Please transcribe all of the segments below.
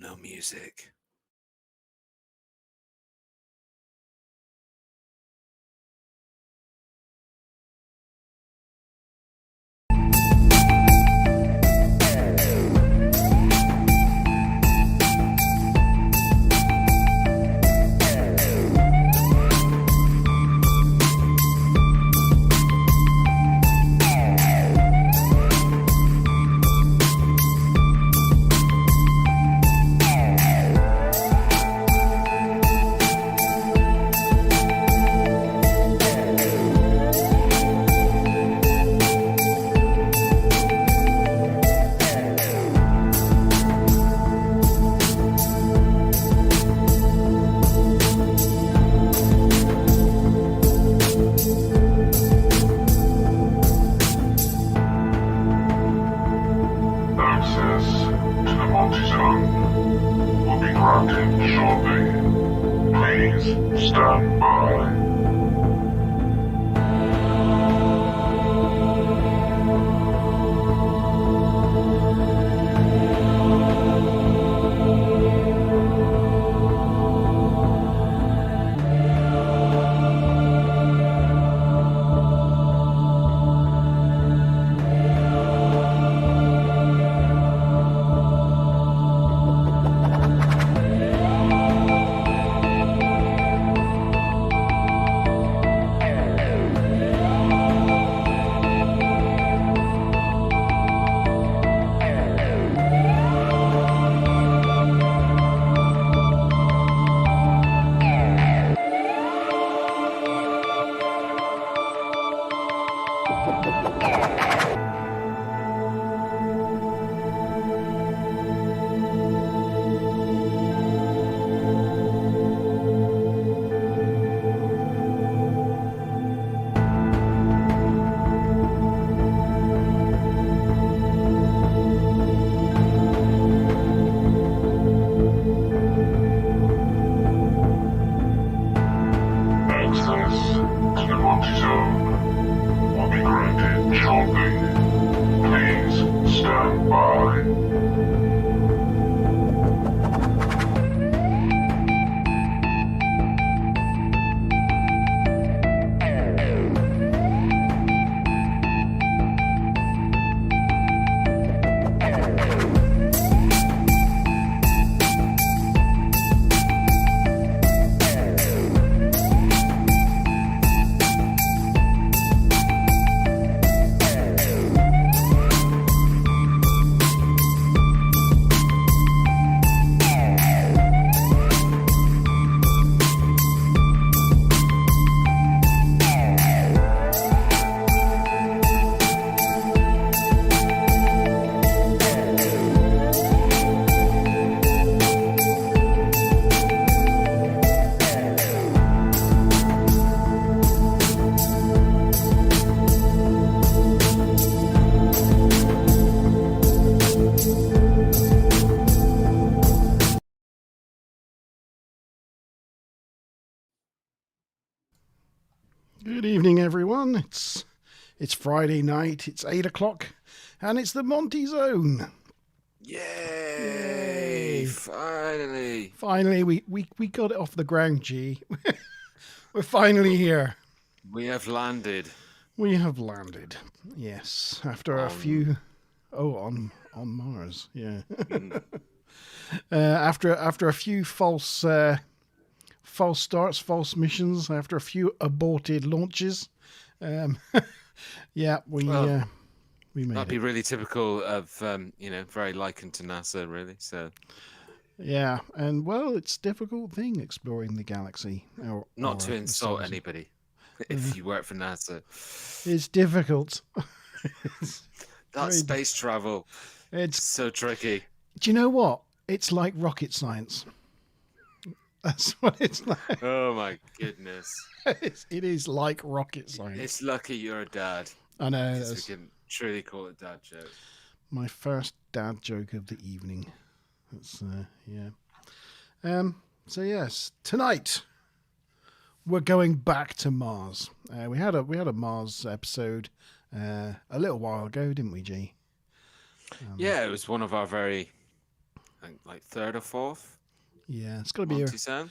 no music. Access to the Monte zone will be granted shortly. Please stand by. Access to the Monte zone will be granted shortly. Please stand by. Good evening, everyone. It's Friday night. It's 8 o'clock, and it's the Monte Zone. Yay! Yay. Finally. Finally, we got it off the ground, G. We're finally here. We have landed. We have landed. Yes, after a few. Oh, on Mars. Yeah. After a few false starts, false missions, after a few aborted launches. Yeah, we made That'd it. be really typical of, very likened to NASA, really. So, Yeah, and well, it's a difficult thing exploring the galaxy. not to the insult solar system. anybody, if you work for NASA. It's difficult. That space travel, It's so tricky. Do you know what? It's like rocket science. That's what it's like. Oh my goodness. It is like rocket science. It's lucky you're a dad. I know. Because we That's can truly call it dad joke. my first dad joke of the evening. That's yeah. So yes, tonight we're going back to Mars. We had a Mars episode a little while ago, didn't we, G? Yeah, it was one of our very I think like third or fourth Yeah, it's got to be Monte zone.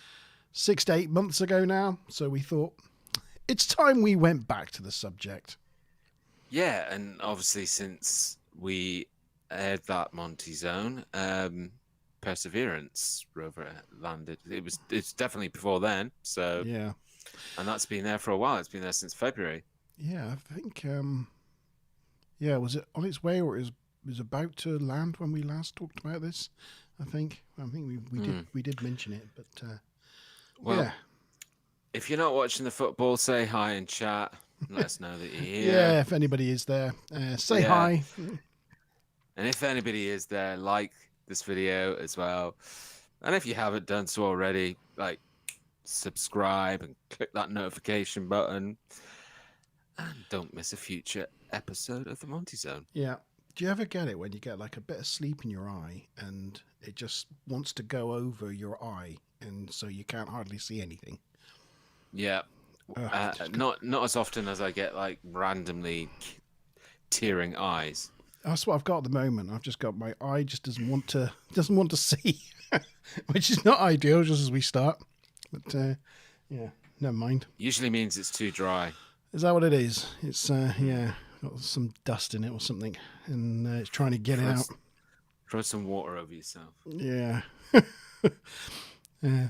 6 to 8 months ago now. So we thought it's time we went back to the subject. Yeah, and obviously since we aired that Monte zone, Perseverance rover landed. It's definitely before then. So, Yeah. and that's been there for a while. It's been there since February. Yeah, I think, yeah, was it on its way or it was about to land when we last talked about this? I think we did mention it, but Well, yeah. if you're not watching the football, say hi in chat. Let us know that you're here. Yeah, if anybody is there, say Yeah. hi. And if anybody is there, like this video as well. And if you haven't done so already, like subscribe and click that notification button. And don't miss a future episode of the Monte Zone. Yeah. Do you ever get it when you get like a bit of sleep in your eye and it just wants to go over your eye and so you can't hardly see anything? Yeah. Not as often as I get like randomly tearing eyes. That's what I've got at the moment. I've just got my eye just doesn't want to see, which is not ideal just as we start. But yeah, never mind. Usually means it's too dry. Is that what it is? It's yeah, got some dust in it or something, and it's trying to get it out. Throw some water over yourself. Yeah. Yeah.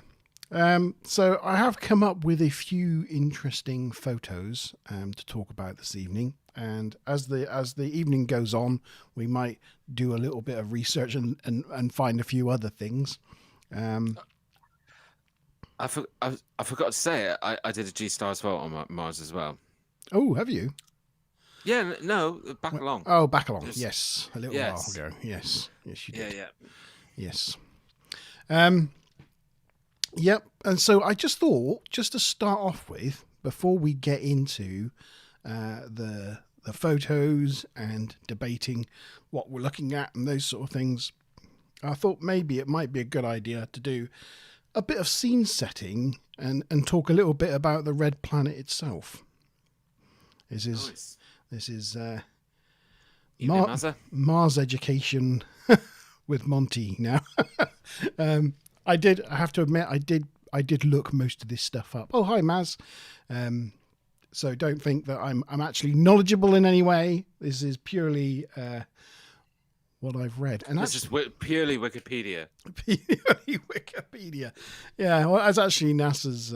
So I have come up with a few interesting photos to talk about this evening, and as the evening goes on, we might do a little bit of research and find a few other things. I forgot to say it. I did a G-Star as well on Mars as well. Oh, have you? Yeah, no, back along. Oh, back along. Just, yes, a little yes. while ago. Yes, yes, you did. Yeah. Yes. Yep. And so I just thought, just to start off with, before we get into the photos and debating what we're looking at and those sort of things, I thought maybe it might be a good idea to do a bit of scene setting and talk a little bit about the red planet itself. This is Mars education with Monte now. I have to admit, I did look most of this stuff up. Oh, hi, Maz. So don't think that I'm actually knowledgeable in any way. This is purely what I've read. And that's just purely Wikipedia. Purely Wikipedia. Yeah, well, that's actually NASA's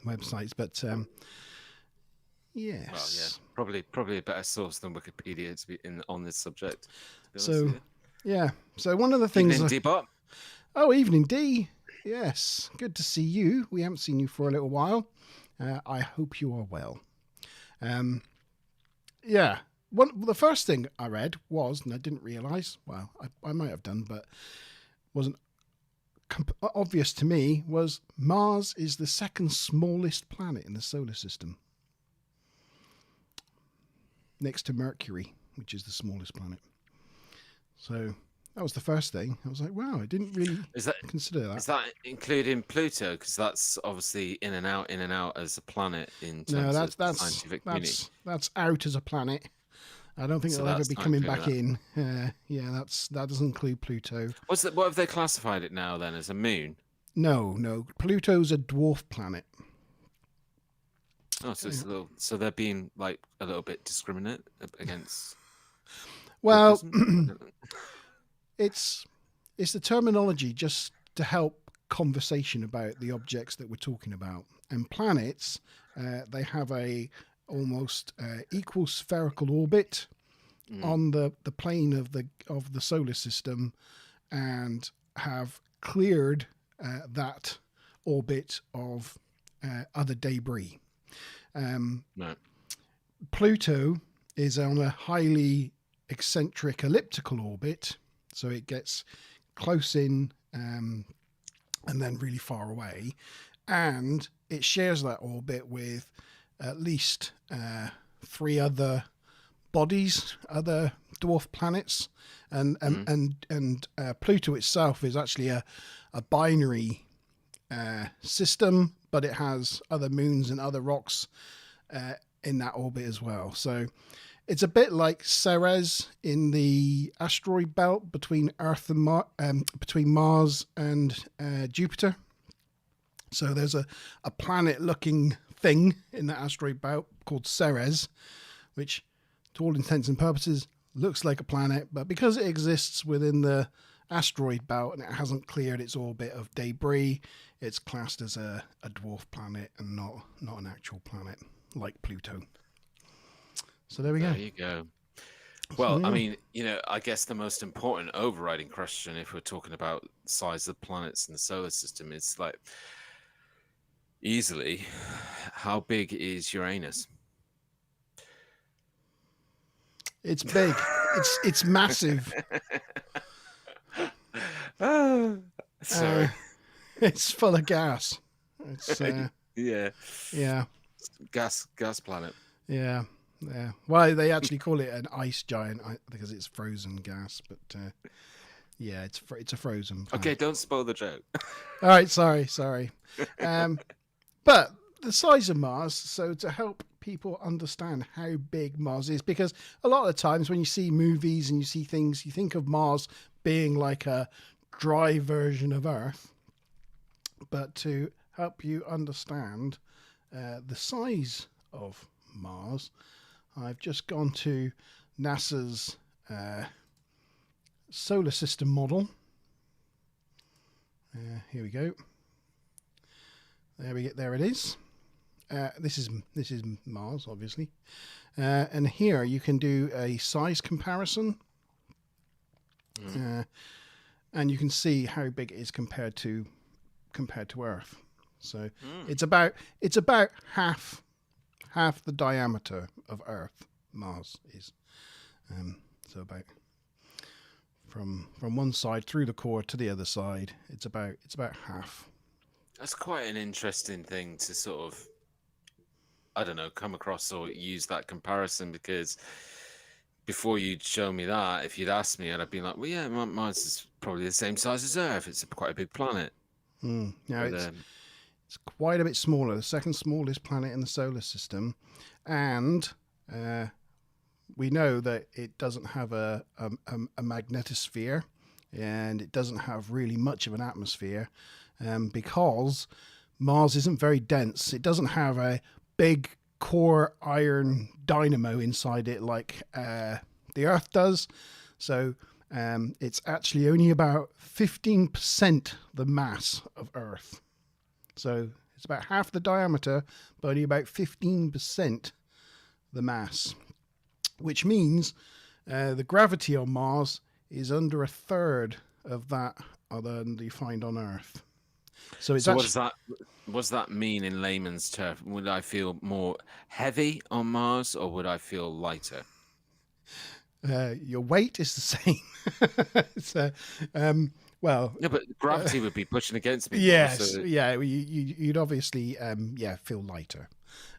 websites, but yes. Well, yeah, probably a better source than Wikipedia to be on this subject. So, yeah. So one of the things. Evening, D-Bot. Oh, evening, D. Yes, good to see you. We haven't seen you for a little while. I hope you are well. Yeah. The first thing I read was, and I didn't realise, well, I might have done, but wasn't obvious to me, was Mars is the second smallest planet in the solar system. Next to Mercury, which is the smallest planet. So that was the first thing. I was like, wow, I didn't really consider that. Is that including Pluto? Because that's obviously in and out as a planet in terms of the scientific community. That's out as a planet. I don't think it'll ever be coming back in. Yeah, that doesn't include Pluto. What have they classified it now then, as a moon? No. Pluto's a dwarf planet. Oh, so so they're being like a little bit discriminate against. Well, it's the terminology just to help conversation about the objects that we're talking about. And planets, they have a almost equal spherical orbit on the plane of the solar system, and have cleared that orbit of other debris. No. Pluto is on a highly eccentric elliptical orbit, so it gets close in and then really far away, and it shares that orbit with at least 3 other bodies, other dwarf planets, and Pluto itself is actually a binary system, but it has other moons and other rocks in that orbit as well. So It's a bit like Ceres in the asteroid belt between Earth and between Mars and Jupiter. So there's a planet-looking thing in the asteroid belt called Ceres, which, to all intents and purposes, looks like a planet, but because it exists within the asteroid belt and it hasn't cleared its orbit of debris, it's classed as a dwarf planet and not an actual planet like Pluto. So there we go. There you go. Well, I mean, I guess the most important overriding question, if we're talking about the size of planets in the solar system, is like easily, how big is Uranus? It's big. It's massive. Sorry. It's full of gas. It's yeah. Gas planet. Yeah. Well, they actually call it an ice giant because it's frozen gas, but yeah, it's a frozen planet. Okay, don't spoil the joke. All right, sorry. But the size of Mars, so to help people understand how big Mars is, because a lot of the times when you see movies and you see things, you think of Mars being like a dry version of Earth. But to help you understand the size of Mars, I've just gone to NASA's solar system model. Here we go. There it is. This is Mars, obviously, and here you can do a size comparison, and you can see how big it is compared to Earth. So it's about half the diameter of Earth. Mars is, so about from one side through the core to the other side, it's about half. That's quite an interesting thing to sort of, I don't know, come across or use that comparison, because before you'd show me that, if you'd asked me, I'd have been like, well, yeah, Mars is probably the same size as Earth. It's quite a big planet. Now it's quite a bit smaller, the second smallest planet in the solar system, and we know that it doesn't have a magnetosphere, and it doesn't have really much of an atmosphere, because Mars isn't very dense. It doesn't have a big core iron dynamo inside it like the Earth does. So it's actually only about 15% the mass of Earth. So it's about half the diameter, but only about 15% the mass, which means the gravity on Mars is under a third of that than you find on Earth. So what does that mean in layman's terms? Would I feel more heavy on Mars, or would I feel lighter? Your weight is the same. Well, no, but gravity would be pushing against me. Yes, so... yeah. You'd obviously, feel lighter.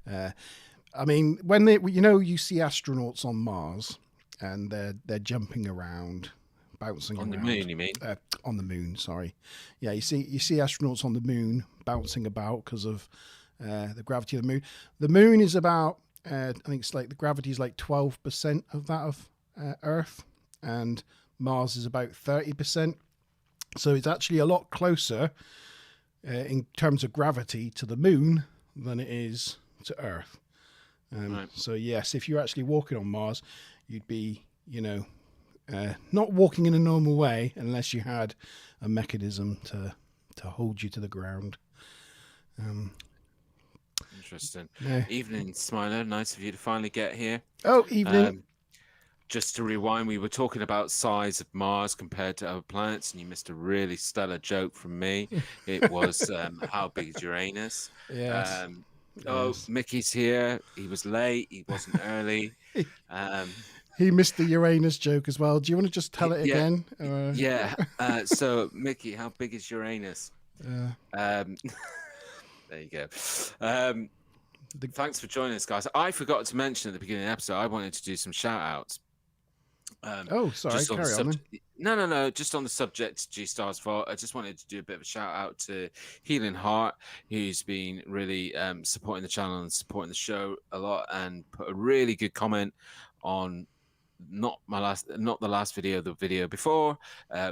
I mean, when you see astronauts on Mars and they're jumping around, bouncing on around. The moon, you mean? On the moon, sorry. Yeah, you see astronauts on the moon bouncing about because of the gravity of the moon. The moon is about, I think it's like the gravity is like 12% of that of Earth, and Mars is about 30%. So it's actually a lot closer in terms of gravity to the moon than it is to Earth. Right. So yes, if you're actually walking on Mars, you'd be, not walking in a normal way unless you had a mechanism to hold you to the ground. Interesting. Evening, Smiler. Nice of you to finally get here. Oh, evening. Just to rewind, we were talking about size of Mars compared to other planets, and you missed a really stellar joke from me. It was how big is Uranus? Yes. Oh, Mickey's here. He was late. He wasn't early. He missed the Uranus joke as well. Do you want to just tell it again? Yeah. So, Mickey, how big is Uranus? There you go. Thanks for joining us, guys. I forgot to mention at the beginning of the episode, I wanted to do some shout-outs. Sorry, carry on. No. Just on the subject, G-Star's fault. I just wanted to do a bit of a shout out to Healing Heart, who's been really supporting the channel and supporting the show a lot, and put a really good comment on not the last video, the video before,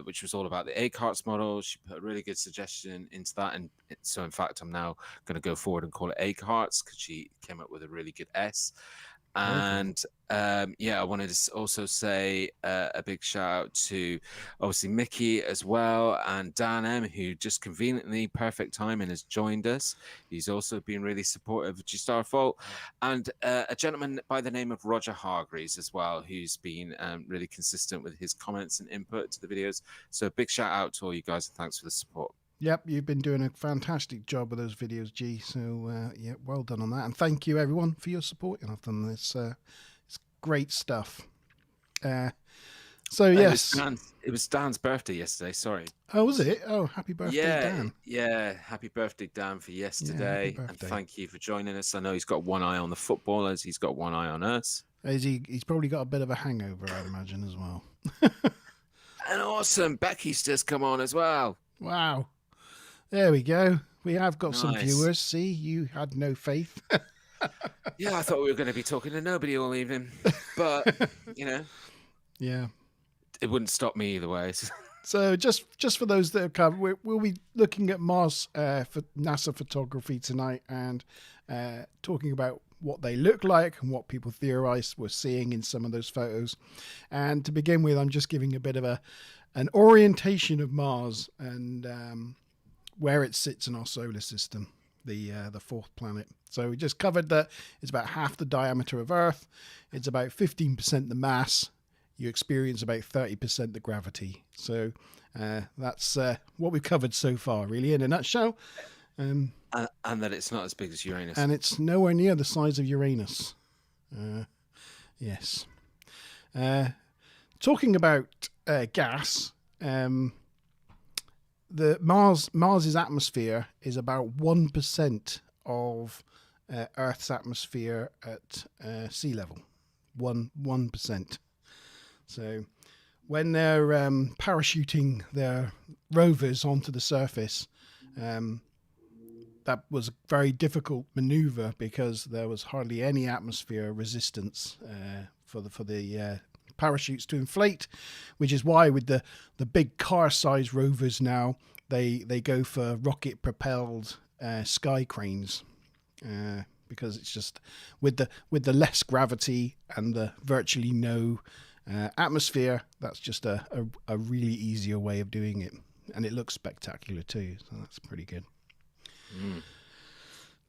which was all about the egg hearts model. She put a really good suggestion into that, and so in fact, I'm now going to go forward and call it egg hearts because she came up with a really good S. And yeah, I wanted to also say a big shout out to obviously Mickey as well, and Dan M, who just conveniently perfect timing has joined us. He's also been really supportive of G-Star Fault, and a gentleman by the name of Roger Hargreaves as well, who's been really consistent with his comments and input to the videos. So a big shout out to all you guys, and thanks for the support. Yep, you've been doing a fantastic job with those videos, G. So yeah, well done on that, and thank you everyone for your support. And I've done this. It's great stuff. So yes, it was Dan's birthday yesterday. Sorry. Oh, was it? Oh, happy birthday, Dan. Yeah, happy birthday, Dan, for yesterday. Yeah, and thank you for joining us. I know he's got one eye on the footballers. He's got one eye on us. He's probably got a bit of a hangover, I'd imagine, as well. And awesome. Becky's just come on as well. Wow. There we go. We have got some Nice. viewers. See, you had no faith. Yeah, I thought we were going to be talking to nobody all evening. But, you know, Yeah. it wouldn't stop me either way. So just for those that have come, we'll be looking at Mars for NASA photography tonight, and talking about what they look like and what people theorize we're seeing in some of those photos. And to begin with, I'm just giving a bit of an orientation of Mars and where it sits in our solar system, the fourth planet. So we just covered that it's about half the diameter of Earth. It's about 15% the mass. You experience about 30% the gravity. So that's what we've covered so far, really, in a nutshell. And that it's not as big as Uranus. And it's nowhere near the size of Uranus. Yes. Talking about gas, the Mars's atmosphere is about 1% of Earth's atmosphere at sea level. 1%. So when they're parachuting their rovers onto the surface, that was a very difficult maneuver because there was hardly any atmosphere resistance for the parachutes to inflate, which is why with the big car-sized rovers now, they go for rocket-propelled sky cranes. Because it's just with the less gravity and the virtually no atmosphere, that's just a really easier way of doing it, and it looks spectacular too, so that's pretty good.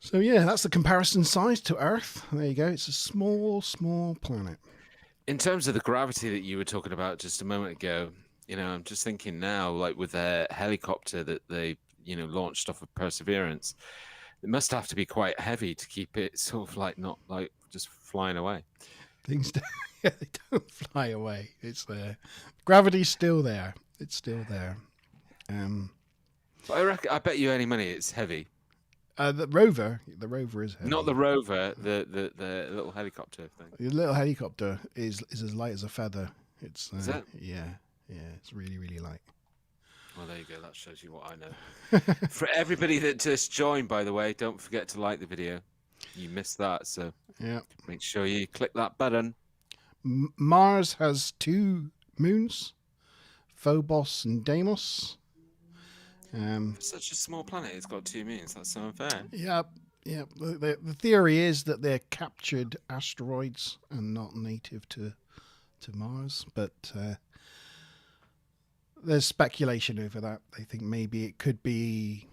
So yeah, that's the comparison size to Earth. There you go. It's a small planet. In terms of the gravity that you were talking about just a moment ago, you know, I'm just thinking now, like with the helicopter that they, you know, launched off of Perseverance, it must have to be quite heavy to keep it sort of like not like just flying away. Things they don't fly away. It's there. Gravity's still there. It's still there. But I bet you any money it's heavy. The rover is heavy. Not the rover, the little helicopter thing. The little helicopter is as light as a feather. It's Is that? Yeah, it's really, really light. Well, there you go. That shows you what I know. For everybody that just joined, by the way, don't forget to like the video. You missed that, so Yeah. make sure you click that button. Mars has 2 moons, Phobos and Deimos. For such a small planet, it's got 2 moons. That's so unfair. Yeah. The theory is that they're captured asteroids and not native to Mars, but there's speculation over that. They think maybe it could be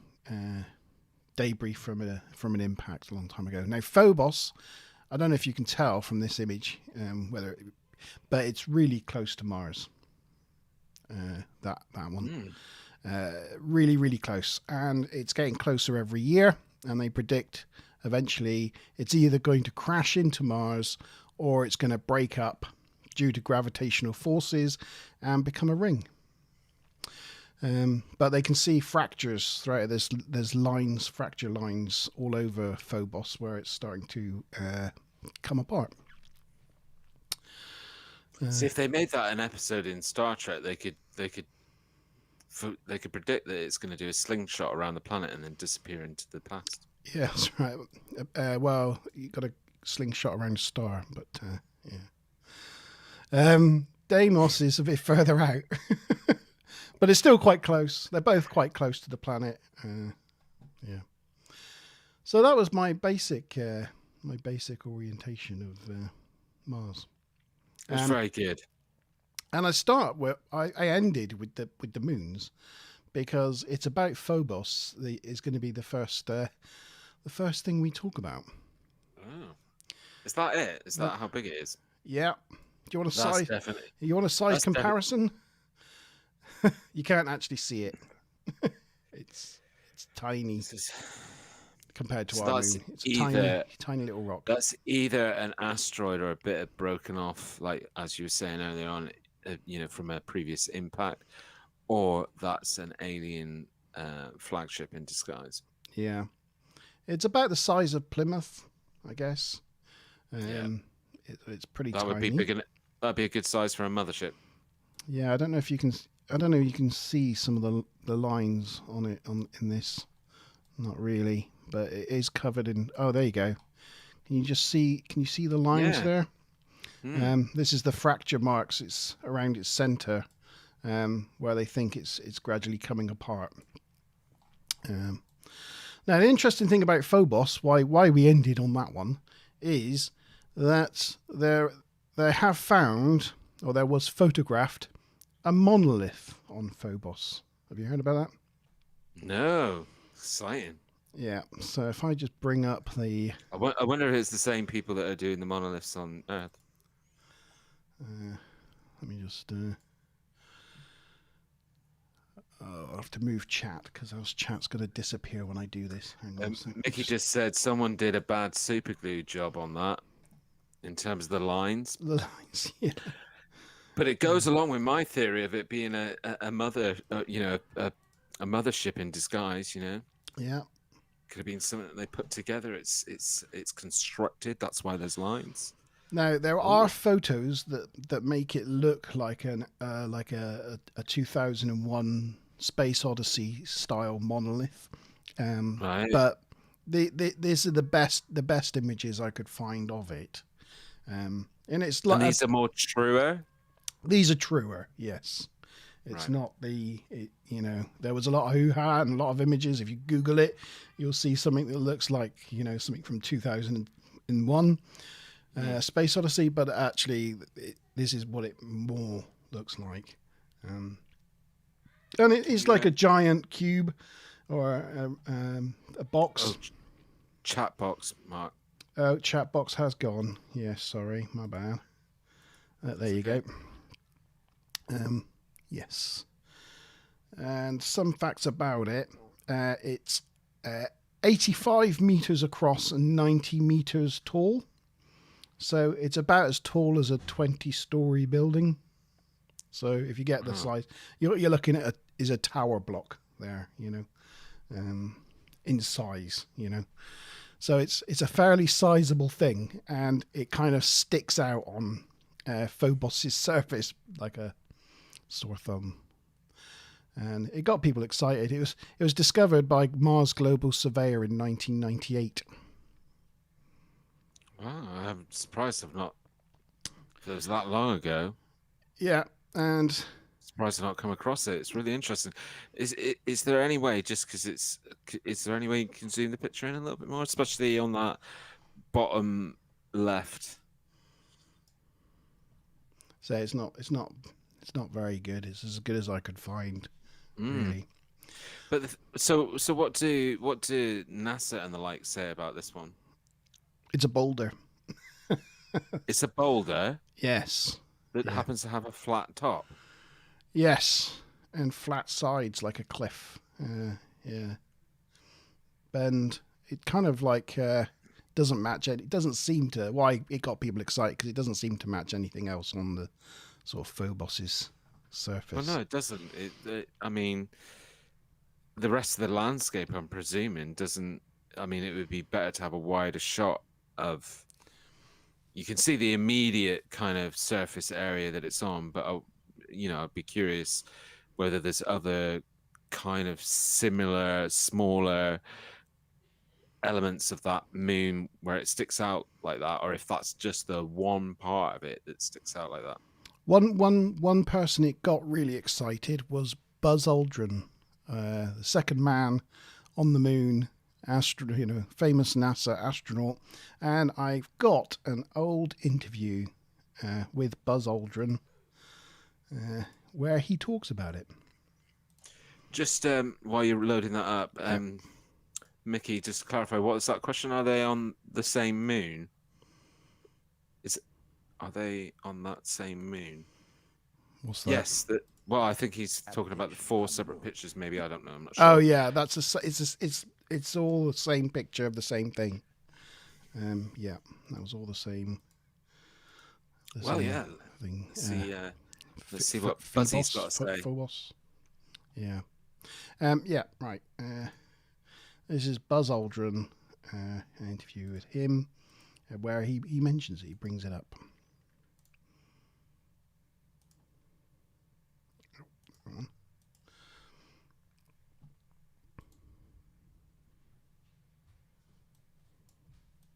debris from an impact a long time ago. Now Phobos, I don't know if you can tell from this image but it's really close to Mars. That one. Really, really close, and it's getting closer every year, and they predict eventually it's either going to crash into Mars or it's going to break up due to gravitational forces and become a ring. But they can see fractures throughout. There's fracture lines all over Phobos where it's starting to come apart. See, if they made that an episode in Star Trek, they could predict that it's going to do a slingshot around the planet and then disappear into the past. Yeah, that's right. Well, you got a slingshot around a star, but yeah. Deimos is a bit further out, but it's still quite close. They're both quite close to the planet. Yeah. So that was my basic orientation of Mars. It's very good. And I ended with the moons because it's about Phobos. Is going to be the first thing we talk about. Oh. Is that it? Is that how big it is? Yeah. Do you want a That's size? definitely. You want a size That's comparison? You can't actually see it. It's tiny compared to So our that's moon. It's a either- tiny little rock. That's either an asteroid or a bit of broken off, like as you were saying earlier on, from a previous impact, or that's an alien flagship in disguise. Yeah. It's about the size of Plymouth, I guess. Yeah. It's pretty That tiny. would be big. That'd be a good size for a mothership. Yeah, I don't know if you can. I don't know if you can see some of the lines on it in this. Not really, but it is covered in. Oh, there you go. Can you see the lines Yeah. there? Mm. This is the fracture marks. It's around its center, where they think it's gradually coming apart. Now, the interesting thing about Phobos, why we ended on that one, is that they have found, or there was photographed, a monolith on Phobos. Have you heard about that? No, exciting. Yeah. So if I just bring up the, I wonder if it's the same people that are doing the monoliths on Earth. let me just. I'll have to move chat because else chat's going to disappear when I do this. Hang on a second. Mickey just said someone did a bad superglue job on that in terms of the lines, The lines, yeah. but it goes along with my theory of it being a mother, a mothership in disguise. Yeah. Could have been something that they put together. It's constructed. That's why there's lines. Now there are photos that make it look like a 2001 Space Odyssey style monolith, Right. but these are the best images I could find of it, and it's like And these are more truer. these are truer. Yes, it's Right. not there was a lot of hoo-ha and a lot of images. If you Google it, you'll see something that looks like something from 2001. Space Odyssey, but actually this is what it more looks like, and it is like a giant cube or a box. Oh, chat box, Mark. Oh, chat box has gone. Yes, sorry, my bad. There you go. Yes, and some facts about it. It's 85 meters across and 90 meters tall. So it's about as tall as a 20-story building. So if you get the size, you're looking at a tower block there, in size, So it's a fairly sizable thing, and it kind of sticks out on Phobos' surface like a sore thumb. And it got people excited. It was discovered by Mars Global Surveyor in 1998. Wow, I'm surprised it was that long ago. Yeah, and Surprised I've not come across it. It's really interesting. Is there any way, just because is there any way you can zoom the picture in a little bit more, especially on that bottom left? so it's not very good. It's as good as I could find, really. But so what do NASA and the like say about this one? It's a boulder. It's a boulder Yes. that happens to have a flat top. Yes, and flat sides like a cliff. Yeah. And it kind of like doesn't match it. It doesn't seem to. Why it got people excited because it doesn't seem to match anything else on the sort of Phobos's surface. Well, no, it doesn't. I mean, the rest of the landscape, I'm presuming, doesn't. I mean, it would be better to have a wider shot of. You can see the immediate kind of surface area that it's on, but I'd be curious whether there's other kind of similar, smaller elements of that moon where it sticks out like that, or if that's just the one part of it that sticks out like that. One person it got really excited was Buzz Aldrin, the second man on the moon, famous NASA astronaut. And I've got an old interview with Buzz Aldrin where he talks about it. Just while you're loading that up, Mickey, just to clarify, what was that question? Are they on the same moon? Are they on that same moon? What's that? Yes. Well, I think he's talking about the 4 separate pictures. Maybe, I don't know. I'm not sure. Oh yeah, it's all the same picture of the same thing. Yeah, that was all the same. Well, yeah. Thing. Let's see what Buzzy's got to say. Phobos. Yeah. Yeah. Right. This is Buzz Aldrin. An interview with him, where he mentions it. He brings it up.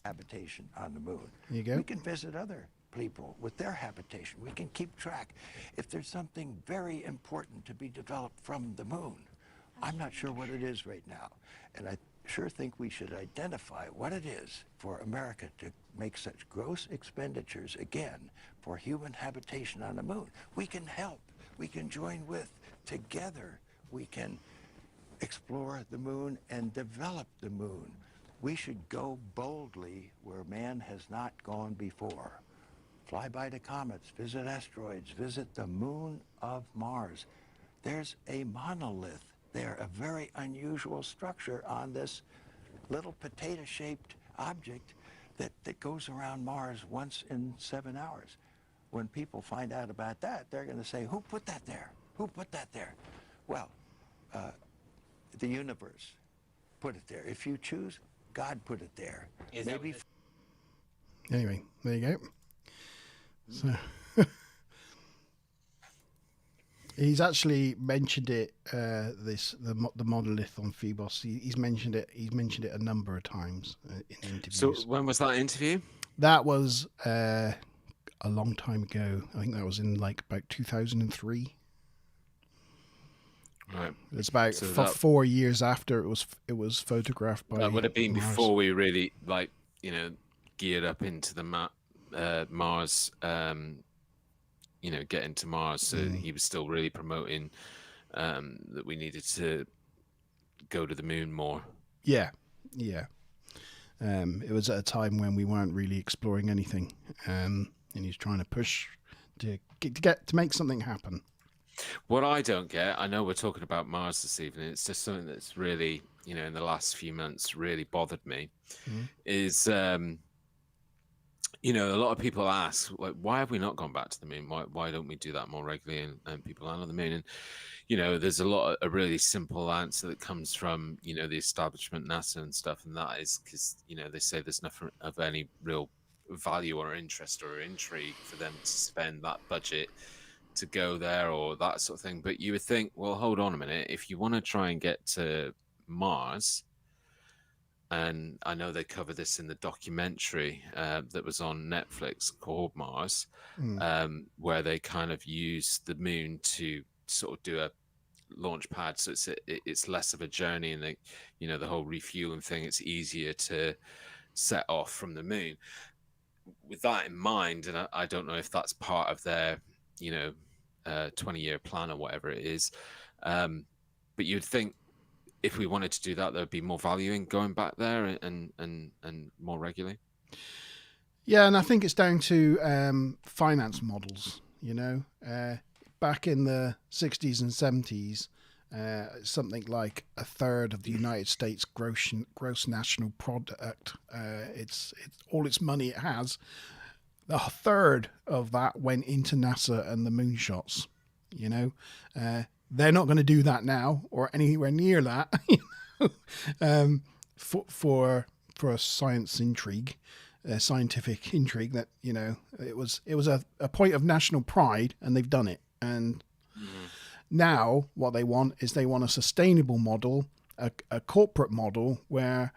Habitation on the moon. There you go. We can visit other people with their habitation. We can keep track. If there's something very important to be developed from the moon, I'm not sure what it is right now. And I sure think we should identify what it is for America to make such gross expenditures again for human habitation on the moon. We can help. We can join with. Together, we can explore the moon and develop the moon. We should go boldly where man has not gone before. Fly by the comets, visit asteroids, visit the moon of Mars. There's a monolith there, a very unusual structure on this little potato-shaped object that goes around Mars once in 7 hours. When people find out about that, they're going to say, who put that there? Who put that there? Well, the universe put it there. If you choose, God put it there. Maybe. Anyway, there you go. So he's actually mentioned it. The monolith on Phobos. He's mentioned it. He's mentioned it a number of times in interviews. So when was that interview? That was a long time ago. I think that was in like about 2003. Right. It's about 4 years after it was photographed by. That would have been Mars. before we really geared up into the Mars. Get into Mars. So he was still really promoting that we needed to go to the moon more. Yeah. It was at a time when we weren't really exploring anything, and he's trying to push to make something happen. What I don't get, I know we're talking about Mars this evening, it's just something that's really, in the last few months really bothered me, is, a lot of people ask, like, why have we not gone back to the moon? Why don't we do that more regularly and people land on the moon? And, there's a really simple answer that comes from, the establishment, NASA and stuff, and that is because, they say there's nothing of any real value or interest or intrigue for them to spend that budget to go there or that sort of thing. But you would think, well, hold on a minute, if you want to try and get to Mars, and I know they cover this in the documentary that was on Netflix called Mars, where they kind of use the moon to sort of do a launch pad, so it's less of a journey, and the whole refueling thing, it's easier to set off from the moon. With that in mind, and I don't know if that's part of their 20-year plan or whatever it is, but you'd think if we wanted to do that, there'd be more value in going back there and more regularly. Yeah, and I think it's down to finance models. Back in the 60s and 70s, something like a third of the United States gross national product, it's all its money it has. A third of that went into NASA and the moonshots. They're not going to do that now or anywhere near that. For a scientific intrigue that it was a point of national pride, and they've done it. And now what they want is a sustainable model, a corporate model where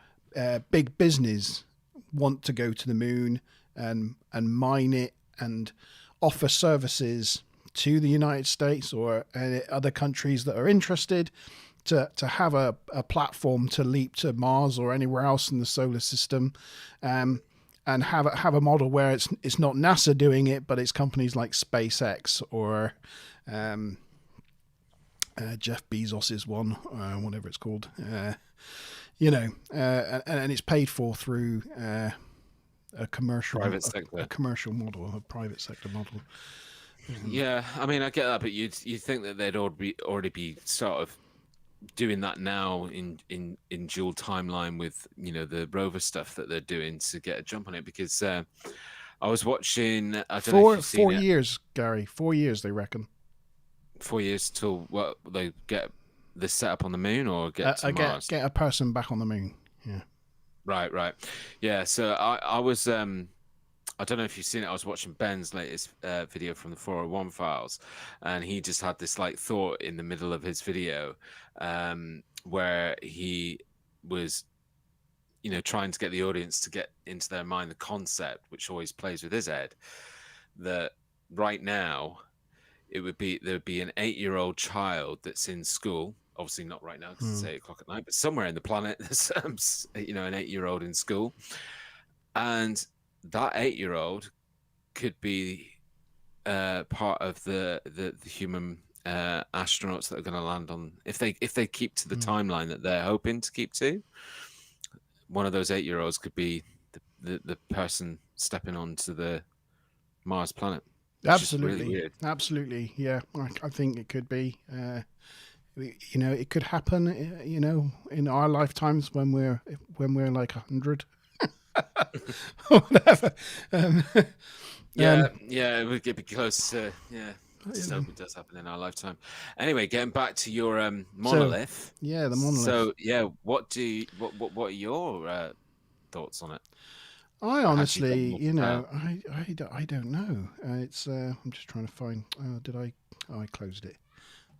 big business want to go to the moon and mine it and offer services to the United States or other countries that are interested to have a platform to leap to Mars or anywhere else in the solar system, and have a model where it's not NASA doing it, but it's companies like SpaceX or Jeff Bezos's one, whatever it's called, and it's paid for through a commercial model, a private sector model. Yeah, I mean, I get that, but you'd think that they'd already be sort of doing that now in dual timeline with the rover stuff that they're doing to get a jump on it. Because I was watching, I don't know if you've seen 4 years, Gary. 4 years, they reckon. 4 years till what they get this set up on the moon or get to Mars? Get a person back on the moon. Yeah. Right. Yeah. So I was I don't know if you've seen it. I was watching Ben's latest video from the 401 files, and he just had this like thought in the middle of his video, where he was, trying to get the audience to get into their mind the concept, which always plays with his head, that right now there would be an 8-year-old child that's in school. Obviously not right now because it's 8 o'clock at night, but somewhere in the planet there's an 8-year-old in school, and that 8-year-old could be part of the human astronauts that are going to land on, if they keep to the timeline that they're hoping to keep to. One of those 8-year-olds could be the person stepping onto the Mars planet. Absolutely, really weird. Absolutely, yeah. I think it could be. It could happen. In our lifetimes when we're like 100. Whatever. It would get close to Just hope it does happen in our lifetime. Anyway, getting back to your monolith. The monolith. So what are your thoughts on it? I honestly, I don't know. It's I'm just trying to find. I closed it.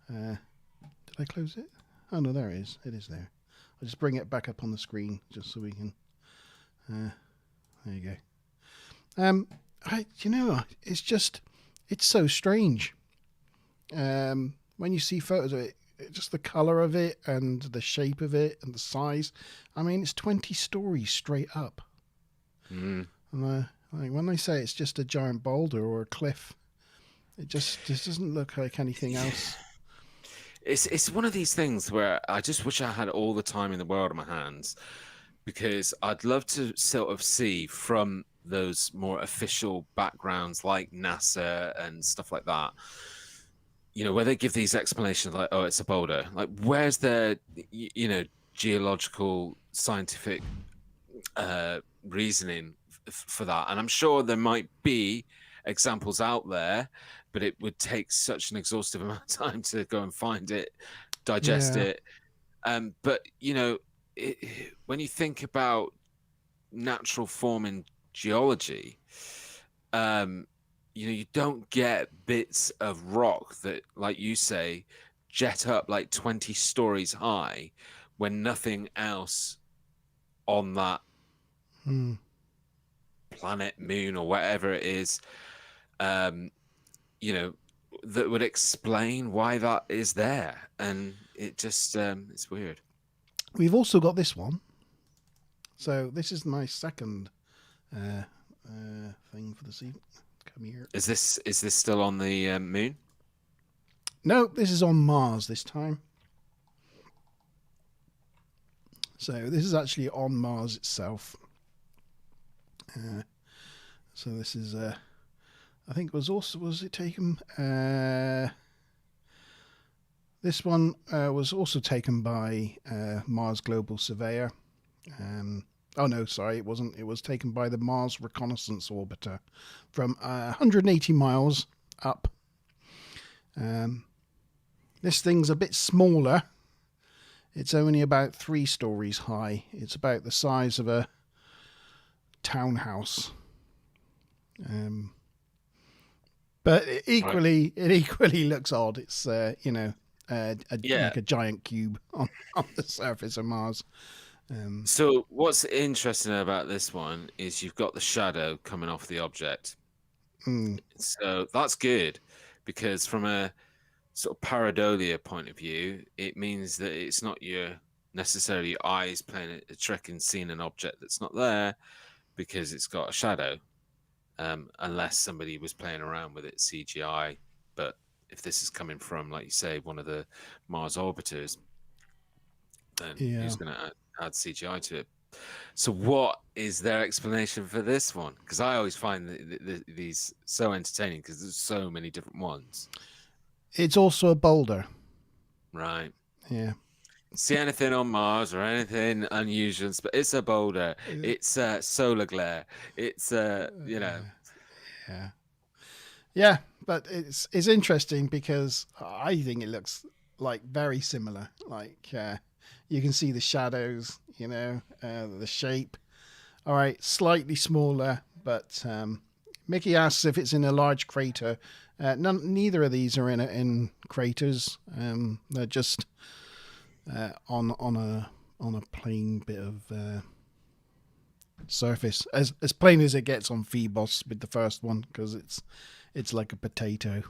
Did I close it? Oh no, there it is. It is there. I'll just bring it back up on the screen just so we can. There you go. It's so strange. When you see photos of it, just the color of it and the shape of it and the size. I mean, it's 20 stories straight up. And when they say it's just a giant boulder or a cliff, it just doesn't look like anything else. It's one of these things where I just wish I had all the time in the world on my hands, because I'd love to sort of see from those more official backgrounds like NASA and stuff like that, where they give these explanations like, oh, it's a boulder. Like, where's their, geological, scientific reasoning for that? And I'm sure there might be examples out there, but it would take such an exhaustive amount of time to go and find it, digest it. But, when you think about natural form in geology, you don't get bits of rock that, like you say, jet up like 20 stories high when nothing else on that planet, moon, or whatever it is, that would explain why that is there. And it just, it's weird. We've also got this one. So this is my second thing for the evening. Come here. Is this still on the moon? No, this is on Mars this time. So this is actually on Mars itself. So this is, I think was it taken? This one was also taken by Mars Global Surveyor. Oh no, sorry, it wasn't. It was taken by the Mars Reconnaissance Orbiter from 180 miles up. This thing's a bit smaller. It's only about 3 stories high. It's about the size of a townhouse. But it equally looks odd. It's like a giant cube on the surface of Mars. So what's interesting about this one is you've got the shadow coming off the object. So that's good, because from a sort of pareidolia point of view, it means that it's not your necessarily your eyes playing a trick and seeing an object that's not there because it's got a shadow, unless somebody was playing around with it CGI. But if this is coming from, like you say, one of the Mars orbiters, then Yeah. who's going to add CGI to it? So what is their explanation for this one? Because I always find these so entertaining because there's so many different ones. It's also a boulder. Right. Yeah. See anything on Mars or anything unusual, but it's a boulder. It's solar glare. It's you know. Yeah. Yeah, but it's interesting because I think it looks like very similar. Like you can see the shadows, the shape. All right, slightly smaller, but Mickey asks if it's in a large crater. Neither of these are in craters. They're just on a plain bit of surface, as plain as it gets on Phoebos with the first one, because it's like a potato.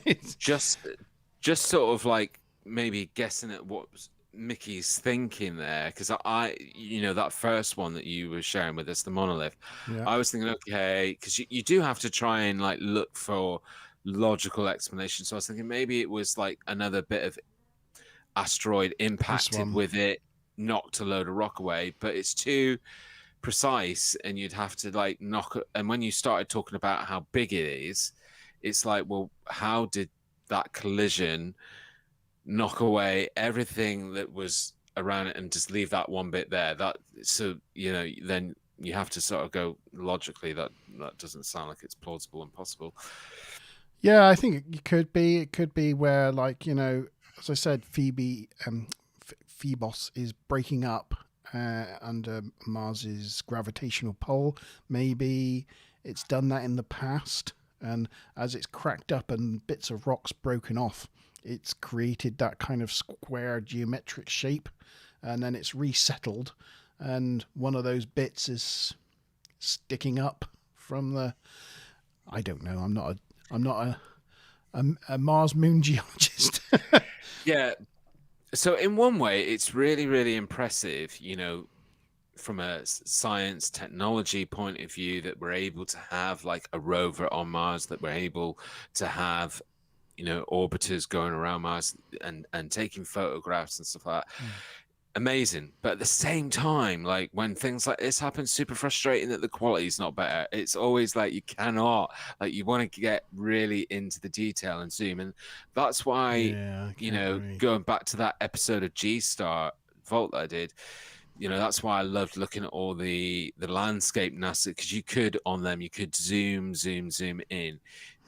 It's just sort of like maybe guessing at what Mickey's thinking there, because I that first one that you were sharing with us, the monolith, yeah. I was thinking, okay, because you do have to try and like look for logical explanation. So I was thinking maybe it was like another bit of asteroid impacted one. with it, knocked a load of rock away, but it's too precise and you'd have to like knock it. And when you started talking about how big it is, it's like, well, how did that collision knock away everything that was around it and just leave that one bit there? Then you have to sort of go logically, that doesn't sound like it's plausible and possible. Yeah, I think it could be. It could be where, like, as I said, Phoebos is breaking up under Mars's gravitational pull. Maybe it's done that in the past, and as it's cracked up and bits of rocks broken off, it's created that kind of square geometric shape, and then it's resettled, and one of those bits is sticking up from the. I don't know. I'm not a Mars moon geologist. Yeah. So in one way, it's really, really impressive, from a science technology point of view, that we're able to have like a rover on Mars, that we're able to have, orbiters going around Mars and taking photographs and stuff like that. Amazing. But at the same time, like when things like this happen, super frustrating that the quality is not better. It's always like you cannot, like you want to get really into the detail and zoom. And that's why, Yeah, agree. going back to that episode of G-Star Vault that I did, that's why I loved looking at all the landscape NASA, because you could zoom in.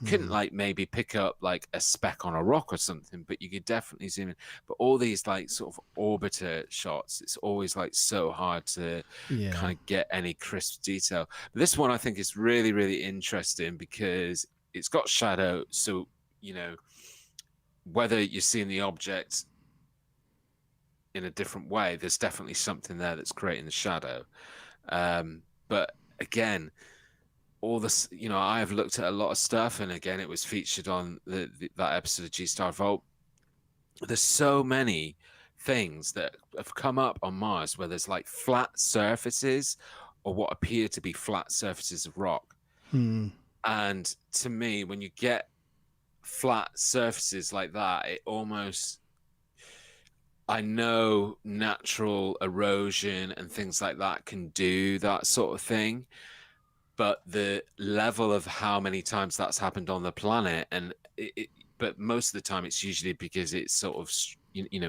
You couldn't like maybe pick up like a speck on a rock or something, but you could definitely zoom in. But all these like sort of orbiter shots, it's always like so hard to kind of get any crisp detail. But this one I think is really, really interesting because it's got shadow. So, whether you're seeing the object in a different way, there's definitely something there that's creating the shadow. But again, all this, I have looked at a lot of stuff, and again, it was featured on that episode of G-Star Vault. There's so many things that have come up on Mars where there's like flat surfaces or what appear to be flat surfaces of rock. And to me, when you get flat surfaces like that, it almost, I know natural erosion and things like that can do that sort of thing, but the level of how many times that's happened on the planet, and but most of the time it's usually because it's sort of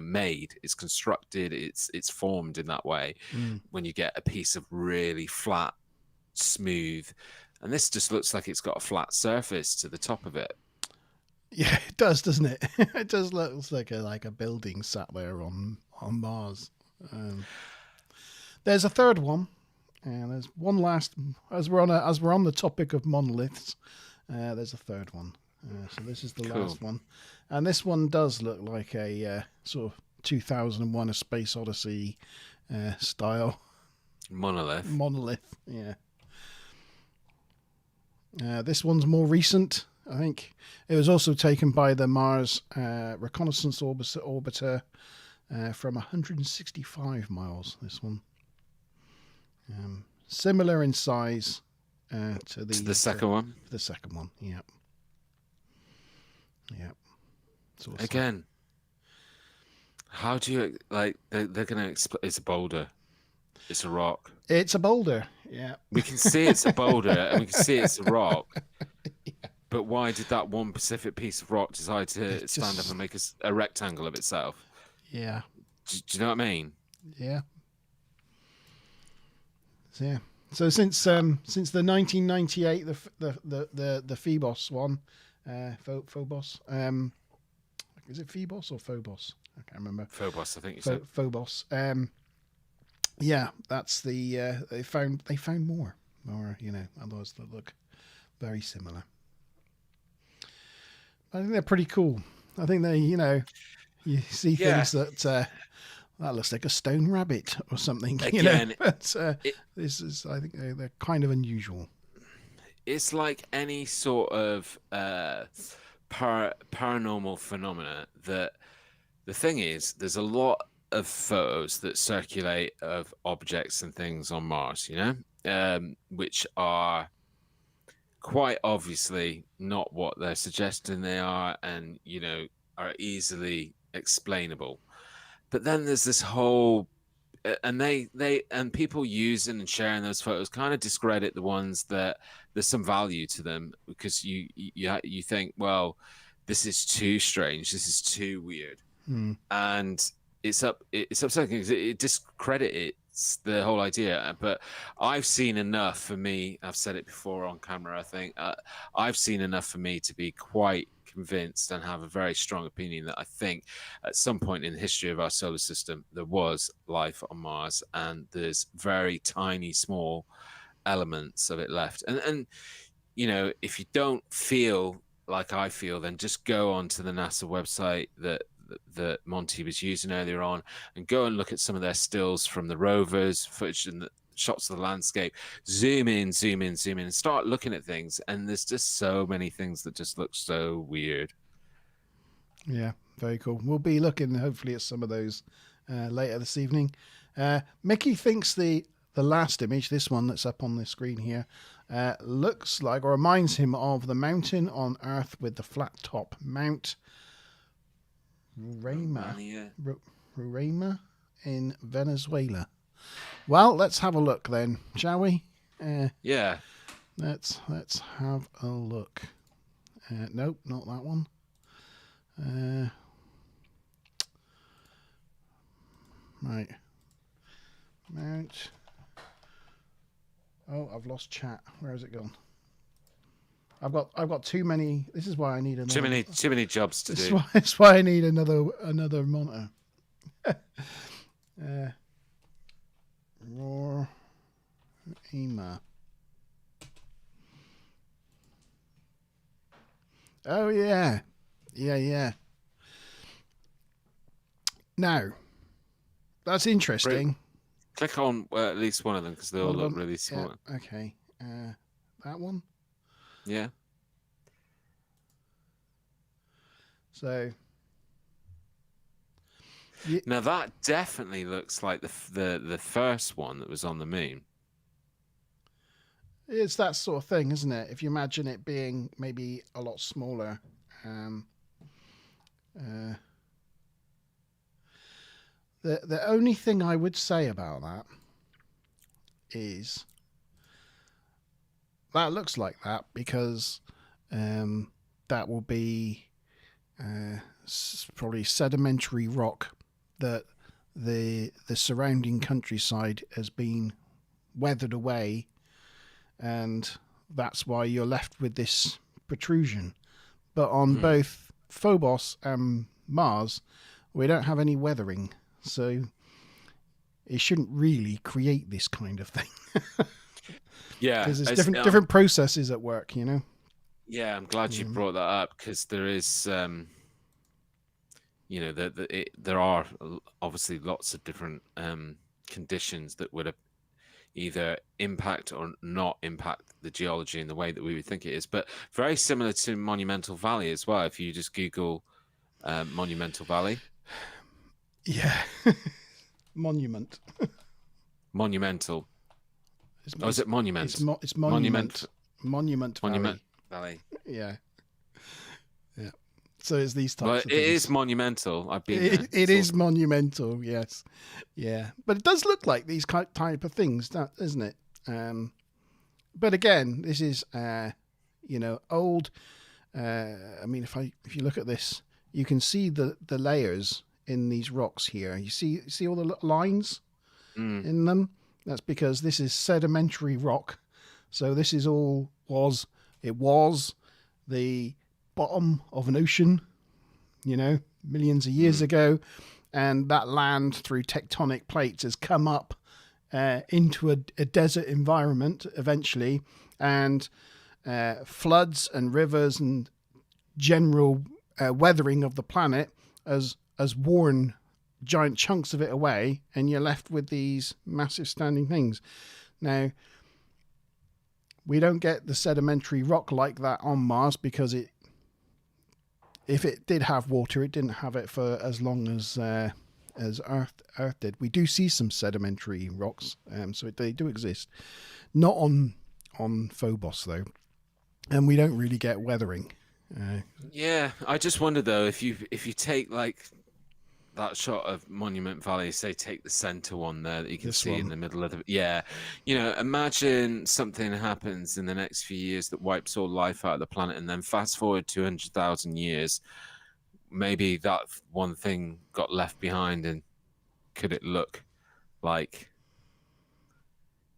made, it's constructed, it's formed in that way. When you get a piece of really flat, smooth, and this just looks like it's got a flat surface to the top of it. Yeah, it does, doesn't it? It does look like a building sat there on Mars. There's a third one, and there's one last. As we're on the topic of monoliths, there's a third one. So this is the last one, and this one does look like a sort of 2001: A Space Odyssey style monolith. Monolith, yeah. This one's more recent. I think it was also taken by the Mars Reconnaissance Orbiter from 165 miles. This one, similar in size to the second one. The second one, yeah. Again, how do you like? They're gonna explain. It's a boulder. It's a rock. It's a boulder. Yeah. We can see it's a boulder and we can see it's a rock. Yeah. But why did that one specific piece of rock decide to stand up and make a rectangle of itself? Yeah. Do you know what I mean? Yeah. So since the 1998 the Phoebos one, Phobos. Is it Phoebos or Phobos? I can't remember. Phobos, I think you said. Phobos. Yeah, that's the they found more, others that look very similar. I think they're pretty cool. I think they, you see things that looks like a stone rabbit or something. Again, but this is, I think they're kind of unusual. It's like any sort of paranormal phenomena. That the thing is, there's a lot of photos that circulate of objects and things on Mars, which are quite obviously not what they're suggesting they are, and are easily explainable. But then there's this whole, and and people using and sharing those photos kind of discredit the ones that there's some value to them, because you think, well, this is too strange, this is too weird, and it's upsetting because it discredits the whole idea. But I've seen enough for me. I've said it before on camera. I think I've seen enough for me to be quite convinced and have a very strong opinion that I think at some point in the history of our solar system there was life on Mars, and there's very tiny, small elements of it left. And if you don't feel like I feel, then just go onto the NASA website that Monte was using earlier on and go and look at some of their stills from the rovers, footage and the shots of the landscape. Zoom in, and start looking at things, and there's just so many things that just look so weird. Yeah, very cool. We'll be looking hopefully at some of those later this evening. Mickey thinks the last image, this one that's up on the screen here, looks like or reminds him of the mountain on Earth with the flat top, Mount Roraima in Venezuela. Well, let's have a look then, shall we? Yeah. Let's have a look. Nope, not that one. Right. Mount. Oh, I've lost chat. Where has it gone? I've got too many. This is why I need another. Too many jobs to do. That's why I need another monitor. Roraima. Oh yeah. Now, that's interesting. Click on at least one of them because they all look really small. Yeah, okay. That one. Yeah. So. Now that definitely looks like the first one that was on the moon. It's that sort of thing, isn't it? If you imagine it being maybe a lot smaller. The only thing I would say about that is that looks like that because that will be probably sedimentary rock that the surrounding countryside has been weathered away, and that's why you're left with this protrusion. But on both Phobos and Mars, we don't have any weathering, so it shouldn't really create this kind of thing. Yeah, because there's different processes at work, you know. Yeah, I'm glad you brought that up because there is, there are obviously lots of different conditions that would have, either impact or not impact the geology in the way that we would think it is. But very similar to Monumental Valley as well. If you just Google Monumental Valley, Yeah. Monument. Monumental. It's, Oh, is it Monument? It's Monument. Monument Valley. Monument Valley. Yeah. Yeah. So it's these types Well, of it things. is monumental. I've been there. It is monumental, yes. Yeah. But it does look like these type of things, doesn't it? But again, this is, old. I mean, if you look at this, you can see the layers in these rocks here. You see all the little lines in them? That's because this is sedimentary rock. So this is all was the bottom of an ocean, millions of years ago. And that land through tectonic plates has come up into a desert environment eventually. And floods and rivers and general weathering of the planet has worn giant chunks of it away, and you're left with these massive standing things. Now, we don't get the sedimentary rock like that on Mars because if it did have water, it didn't have it for as long as Earth did. We do see some sedimentary rocks, so they do exist. Not on Phobos though, and we don't really get weathering. Yeah, I just wonder though if you take like that shot of Monument Valley, say take the center one there that you can see in the middle of the imagine something happens in the next few years that wipes all life out of the planet, and then fast forward 200,000 years, maybe that one thing got left behind, and could it look like,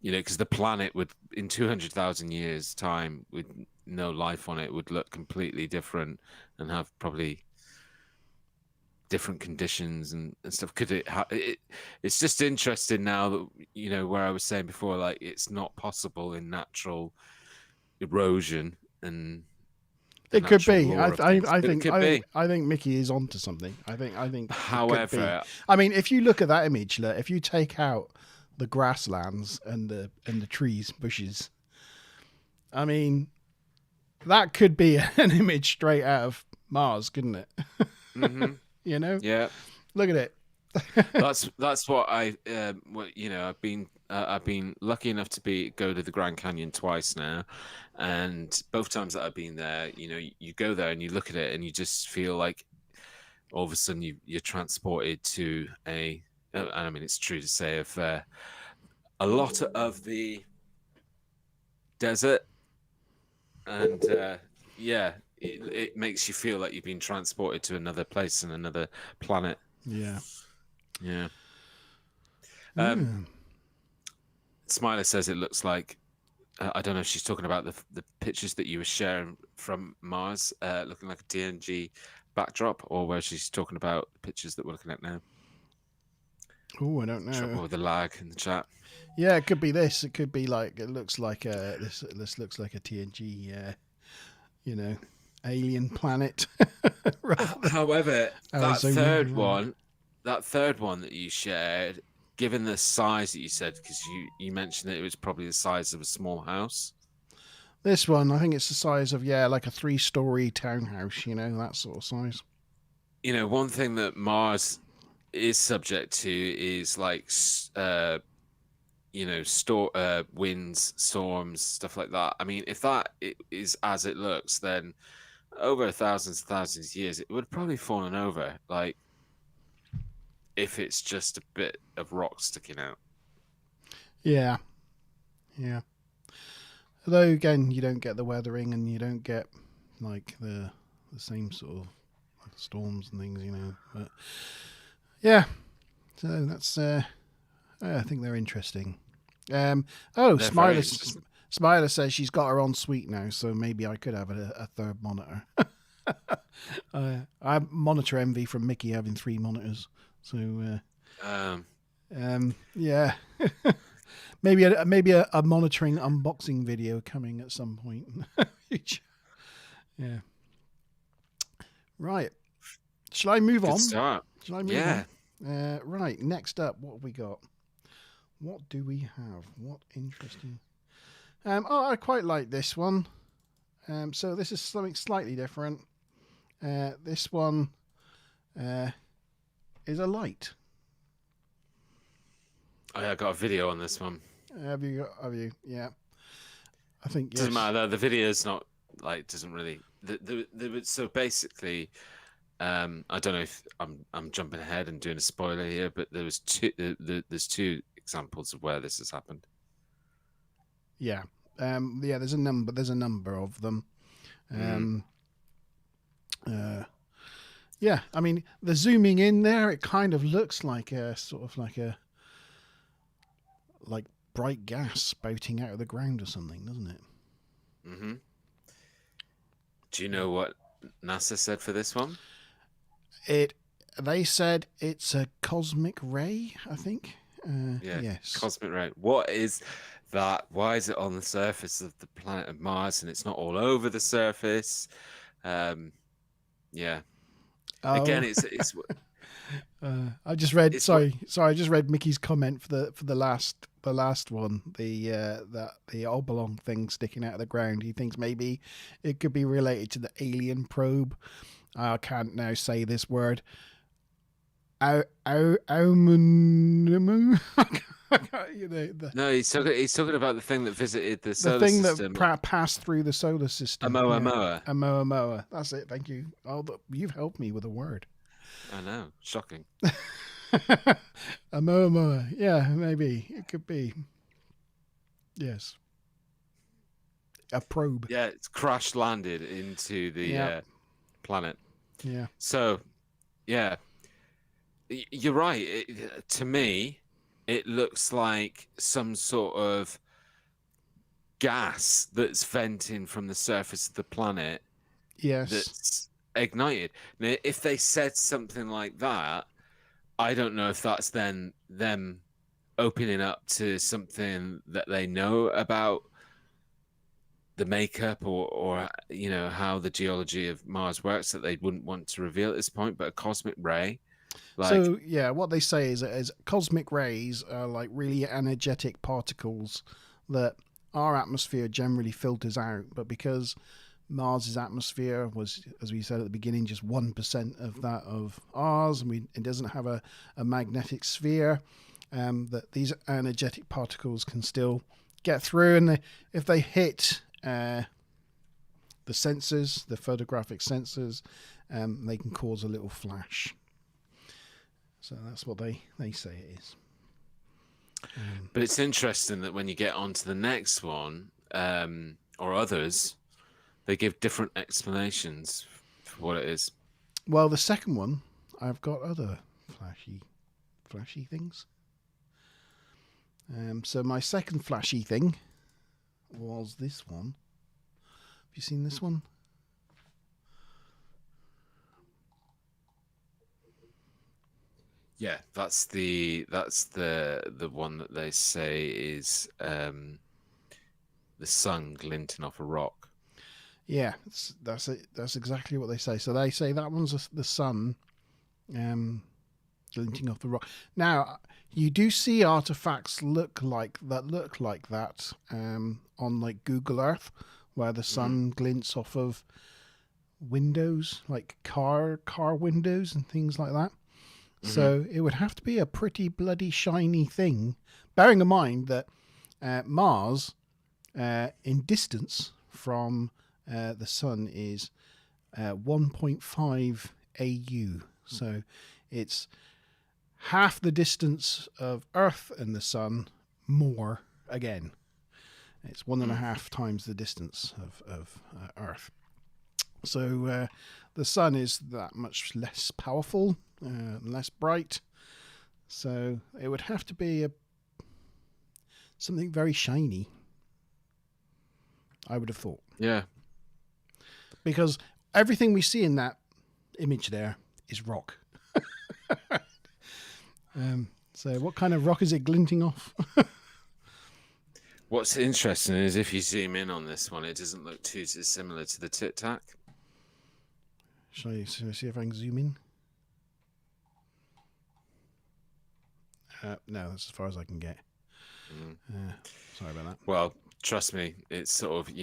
because the planet would in 200,000 years time with no life on it would look completely different and have probably different conditions and stuff. Could it it's just interesting now that where I was saying before, like it's not possible in natural erosion and it could be. I think Mickey is onto something. I think however, I mean, if you look at that image, if you take out the grasslands and the trees, bushes, I mean, that could be an image straight out of Mars, couldn't it? Mm-hmm. Yeah. Look at it. that's what I've been lucky enough to go to the Grand Canyon twice now, and both times that I've been there, you go there and you look at it and you just feel like all of a sudden you're transported to and I mean it's true to say of a lot of the desert, and it makes you feel like you've been transported to another place and another planet. Yeah. Smiler says it looks like I don't know if she's talking about the pictures that you were sharing from Mars, looking like a TNG backdrop, or where she's talking about the pictures that we're looking at now. Oh, I don't know. Trouble with the lag in the chat. Yeah, it could be this. It could be like it looks like this looks like a TNG. Alien planet. However, that Arizona. third one that you shared, given the size that you said, because you mentioned that it was probably the size of a small house. This one, I think it's the size of like a 3-story townhouse. That sort of size. One thing that Mars is subject to is like winds, storms, stuff like that. I mean, if that is as it looks, then over thousands of years, it would probably fallen over. Like, if it's just a bit of rock sticking out. Yeah. Although again, you don't get the weathering, and you don't get like the same sort of storms and things, But yeah, so that's. I think they're interesting. Smiler says she's got her own suite now, so maybe I could have a third monitor. I monitor envy from Mickey having 3 monitors, so yeah. maybe a monitoring unboxing video coming at some point in the future. Yeah. Right. Shall I move on? Start. Shall I move on? Right. Next up, what have we got? What do we have? What interesting? I quite like this one. So this is something slightly different. This one is a light. Oh, yeah, I got a video on this one. Have you? Yeah. I think yes. Doesn't matter. The video's not like doesn't really. So basically, I don't know if I'm jumping ahead and doing a spoiler here, but there was there's two examples of where this has happened. Yeah. Yeah. There's a number. There's a number of them. Yeah. I mean, the zooming in there, it kind of looks like a sort of like bright gas spouting out of the ground or something, doesn't it? Mm-hmm. Do you know what NASA said for this one? They said it's a cosmic ray, I think. Yeah, yes. Cosmic ray. What is that? Why is it on the surface of the planet of Mars and it's not all over the surface? Yeah. Oh. Again, it's I just read. It's Sorry. I just read Mickey's comment for the last one. The oblong thing sticking out of the ground. He thinks maybe it could be related to the alien probe. I can't now say this word. Aumumu. No, he's talking about the thing that visited the solar thing system. that passed through the solar system. Oumuamua. Oumuamua. That's it. Thank you. You've helped me with a word. I know. Shocking. Oumuamua. Yeah, maybe it could be. Yes. A probe. Yeah, it's crash landed into the planet. Yeah. So, yeah, you're right. To me, it looks like some sort of gas that's venting from the surface of the planet. Yes. That's ignited. Now, if they said something like that, I don't know if that's then them opening up to something that they know about the makeup or you know how the geology of Mars works that they wouldn't want to reveal at this point. But a cosmic ray, so yeah, what they say is cosmic rays are like really energetic particles that our atmosphere generally filters out, but because Mars's atmosphere was, as we said at the beginning, just 1% of that of ours, and it doesn't have a magnetic sphere, that these energetic particles can still get through, and if they hit the sensors, the photographic sensors, they can cause a little flash. So that's what they say it is. But it's interesting that when you get on to the next one, or others, they give different explanations for what it is. Well, the second one, I've got other flashy things. So my second flashy thing was this one. Have you seen this one? Yeah, that's the one that they say is the sun glinting off a rock. Yeah, that's it. That's exactly what they say. So they say that one's the sun glinting off the rock. Now, you do see artifacts look like that on like Google Earth, where the sun glints off of windows, like car windows and things like that. So it would have to be a pretty bloody shiny thing, bearing in mind that Mars, in distance from the sun, is 1.5 AU. So it's half the distance of Earth and the sun, more again. It's 1.5 times the distance of Earth. So the sun is that much less powerful, less bright. So it would have to be something very shiny, I would have thought. Yeah. Because everything we see in that image there is rock. So what kind of rock is it glinting off? What's interesting is if you zoom in on this one, it doesn't look too dissimilar to the Tic Tac. Shall I see if I can zoom in? No, that's as far as I can get. Sorry about that. Well, trust me, it's sort of,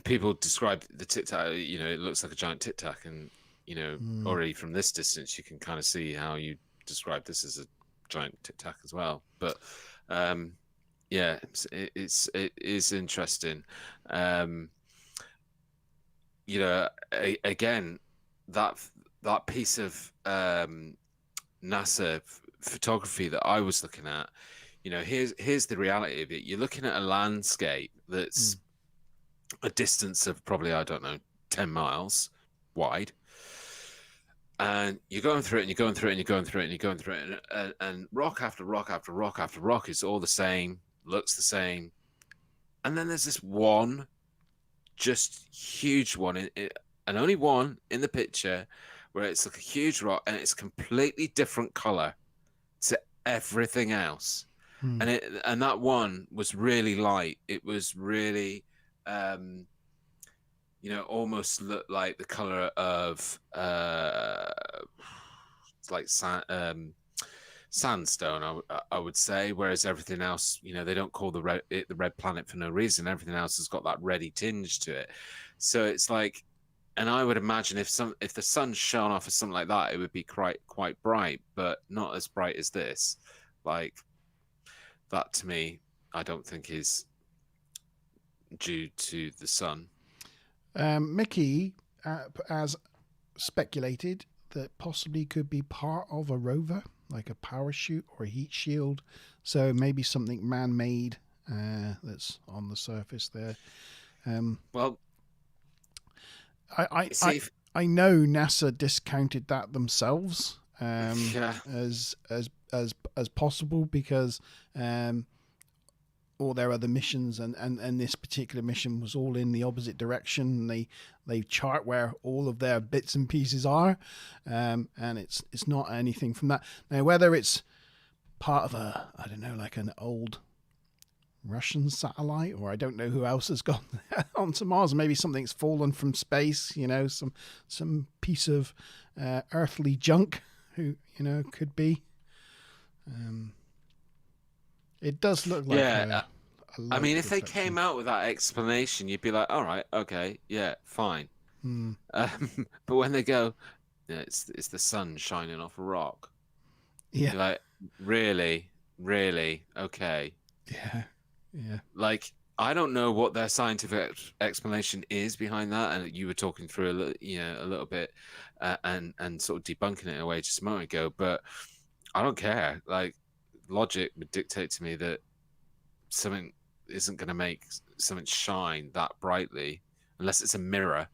people describe the Tic Tac, it looks like a giant Tic Tac, and already from this distance you can kind of see how you describe this as a giant Tic Tac as well. But yeah, it is interesting. Again, that piece of NASA photography that I was looking at, here's the reality of it. You're looking at a landscape that's a distance of probably, I don't know, 10 miles wide. And you're going through it, and you're going through it, and you're going through it, and you're going through it, and rock after rock after rock after rock is all the same, looks the same. And then there's this one, just huge one, and only one in the picture, where it's like a huge rock, and it's completely different color to everything else. And that one was really light. It was really, almost looked like the color of like sandstone, I would say. Whereas everything else, they don't call the red planet for no reason. Everything else has got that reddy tinge to it. So it's like, and I would imagine if the sun shone off of something like that, it would be quite bright, but not as bright as this. Like, that to me, I don't think is due to the sun. Mickey has speculated that possibly could be part of a rover, like a parachute or a heat shield. So maybe something man-made that's on the surface there. Well, I know NASA discounted that themselves yeah. as possible because all their other missions and this particular mission was all in the opposite direction. They chart where all of their bits and pieces are, and it's not anything from that. Now, whether it's part of like an old Russian satellite, or I don't know who else has gone onto Mars. Maybe something's fallen from space, some piece of earthly junk, who could be. It does look like I mean, if they came out with that explanation, you'd be like, all right, okay, yeah, fine. But when they go, it's the sun shining off a rock. Yeah. You're like, really, okay. Yeah. Like, I don't know what their scientific explanation is behind that, and you were talking through a little bit, and sort of debunking it in a way just a moment ago. But I don't care. Like, logic would dictate to me that something isn't going to make something shine that brightly unless it's a mirror.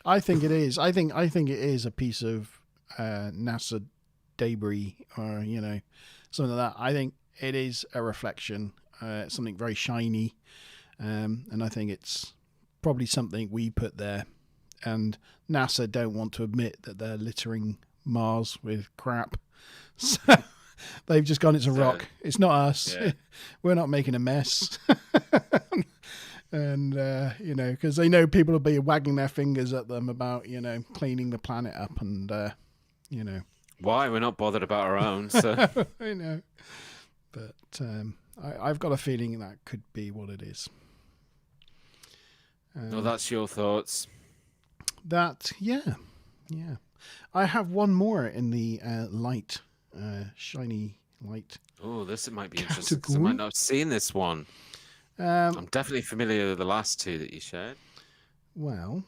I think it is. I think it is a piece of NASA debris, or something like that. I think it is a reflection, something very shiny, and I think it's probably something we put there, and NASA don't want to admit that they're littering Mars with crap, so they've just gone, it's a rock. It's not us. Yeah. We're not making a mess. And, because they know people will be wagging their fingers at them about, cleaning the planet up and, Why? We're not bothered about our own. So. I know. But I've got a feeling that could be what it is. Well, that's your thoughts. Yeah. I have one more in the light. Shiny light. Oh, this might be interesting because I might not have seen this one. I'm definitely familiar with the last two that you shared. Well,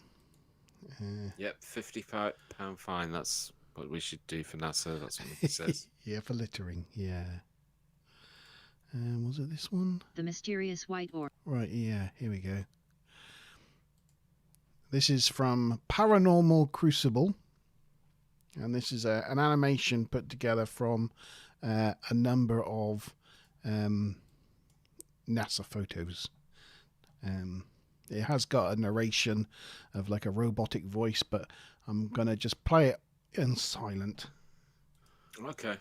yep, £55 fine. That's what we should do for NASA. That's what it says. Yeah, for littering. Yeah. Was it this one? The mysterious white orb. Right. Yeah. Here we go. This is from Paranormal Crucible. And this is an animation put together from a number of NASA photos. It has got a narration of like a robotic voice, but I'm going to just play it in silent. Okay.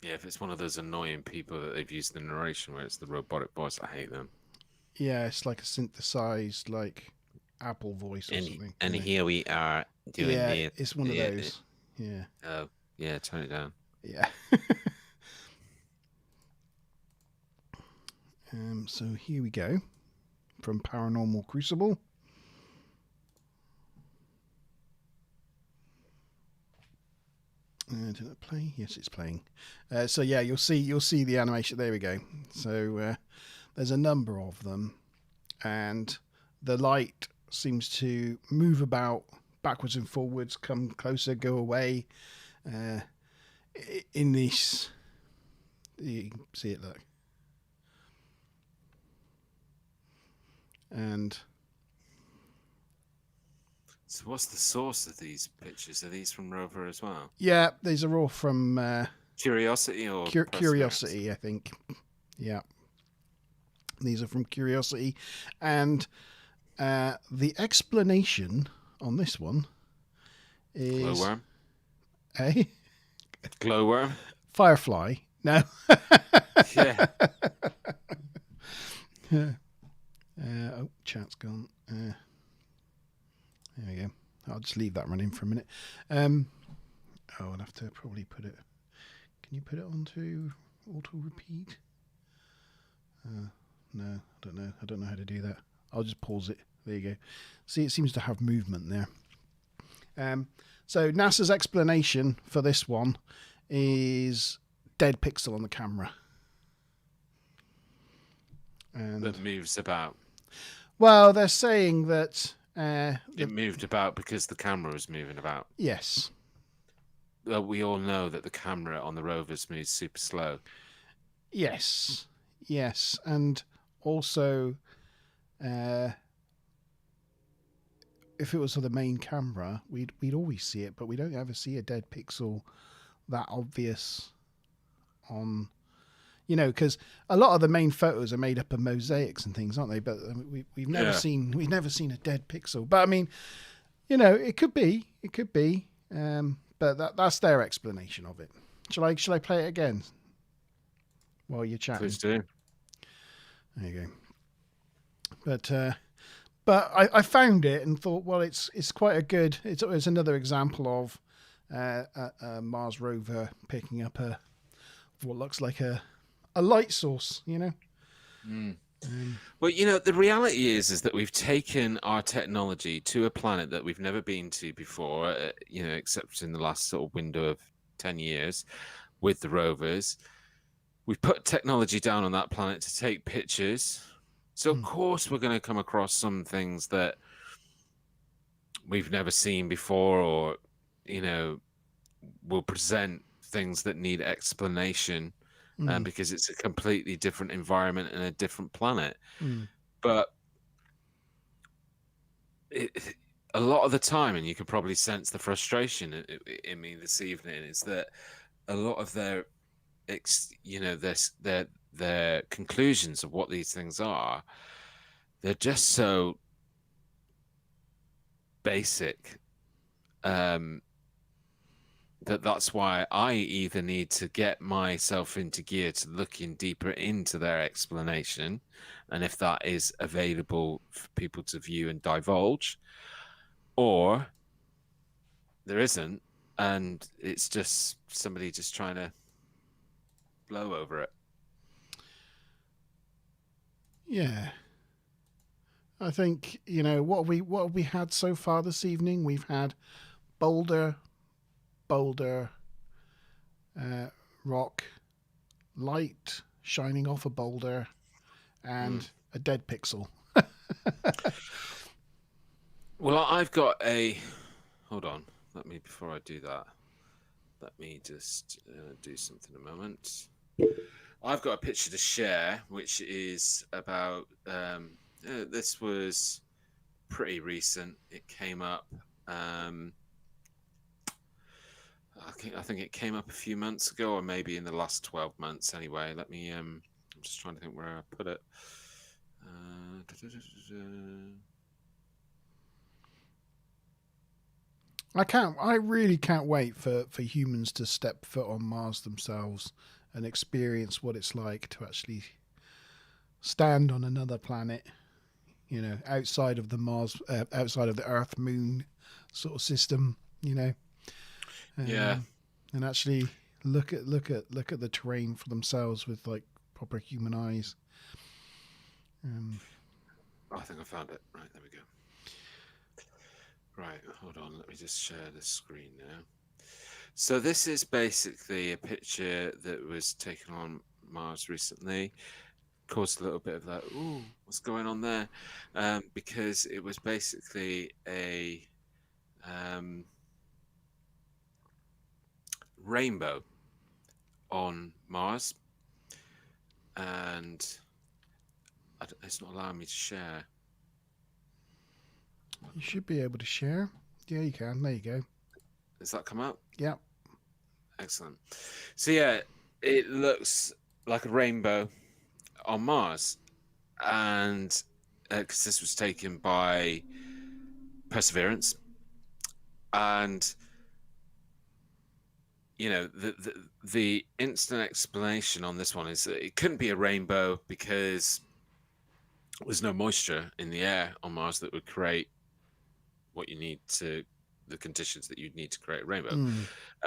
Yeah, if it's one of those annoying people that they've used the narration where it's the robotic voice, I hate them. Yeah, it's like a synthesized, like Apple voice or something. And here we are doing it. It's one of those. Yeah. Oh, yeah, turn it down. Yeah. So here we go from Paranormal Crucible. Did it play? Yes, it's playing. So yeah, you'll see the animation. There we go. So there's a number of them, and the light seems to move about backwards and forwards, come closer, go away. In this, you can see it. Look, and So what's the source of these pictures? Are these from Rover as well? yeah, these are all from Curiosity or Curiosity, I think. Yeah, these are from Curiosity, and the explanation on this one is Glowworm? a Glowworm? firefly. No. Yeah. Oh, chat's gone. There we go. I'll just leave that running for a minute. I'll have to probably put it. Can you put it onto auto repeat? No, I don't know. I don't know how to do that. I'll just pause it. There you go. See, it seems to have movement there. So NASA's explanation for this one is dead pixel on the camera. And That moves about. well, they're saying that It moved about because the camera was moving about. yes, Well, we all know that the camera on the rovers moves super slow. yes, and also if it was for the main camera, we'd always see it, but we don't ever see a dead pixel that obvious on. You know, because a lot of the main photos are made up of mosaics and things, aren't they? But we've never seen a dead pixel. But I mean, you know, it could be, but that's their explanation of it. Shall I play it again while you're chatting? Please do. There you go. But I found it and thought, well, it's quite a good. It's another example of a Mars rover picking up what looks like a light source, you know. Well, you know, the reality is that we've taken our technology to a planet that we've never been to before, you know, except in the last sort of window of 10 years with the rovers. We've put technology down on that planet to take pictures. So, of course, we're going to come across some things that we've never seen before, or, you know, will present things that need explanation. Because it's a completely different environment and a different planet. But a lot of the time, and you can probably sense the frustration in me this evening, is that a lot of their conclusions of what these things are, they're just so basic. That's why I either need to get myself into gear to looking deeper into their explanation, and if that is available for people to view and divulge, or there isn't, and it's just somebody just trying to blow over it. Yeah. I think, you know, what have we had so far this evening? We've had boulder, rock, light shining off a boulder, and a dead pixel. Well, I've got a. Hold on. Before I do that, let me just do something a moment. I've got a picture to share, which is about. This was pretty recent. It came up. I think it came up a few months ago, or maybe in the last 12 months. Anyway, let me. I'm just trying to think where I put it. I really can't wait for humans to step foot on Mars themselves and experience what it's like to actually stand on another planet, you know, outside of the outside of the Earth Moon sort of system, you know. Yeah. And actually look at the terrain for themselves with like proper human eyes. I think I found it. Right, there we go. Right, hold on. Let me just share the screen now. So this is basically a picture that was taken on Mars recently. Caused a little bit of that. Ooh, what's going on there? Because it was basically a rainbow on Mars, and it's not allowing me to share. You should be able to share. Yeah, you can. There you go. Does that come up? Yeah. Excellent. So yeah, it looks like a rainbow on Mars, and because this was taken by Perseverance, and you know the instant explanation on this one is that it couldn't be a rainbow because there's no moisture in the air on Mars that would create what you need to the conditions that you'd need to create a rainbow.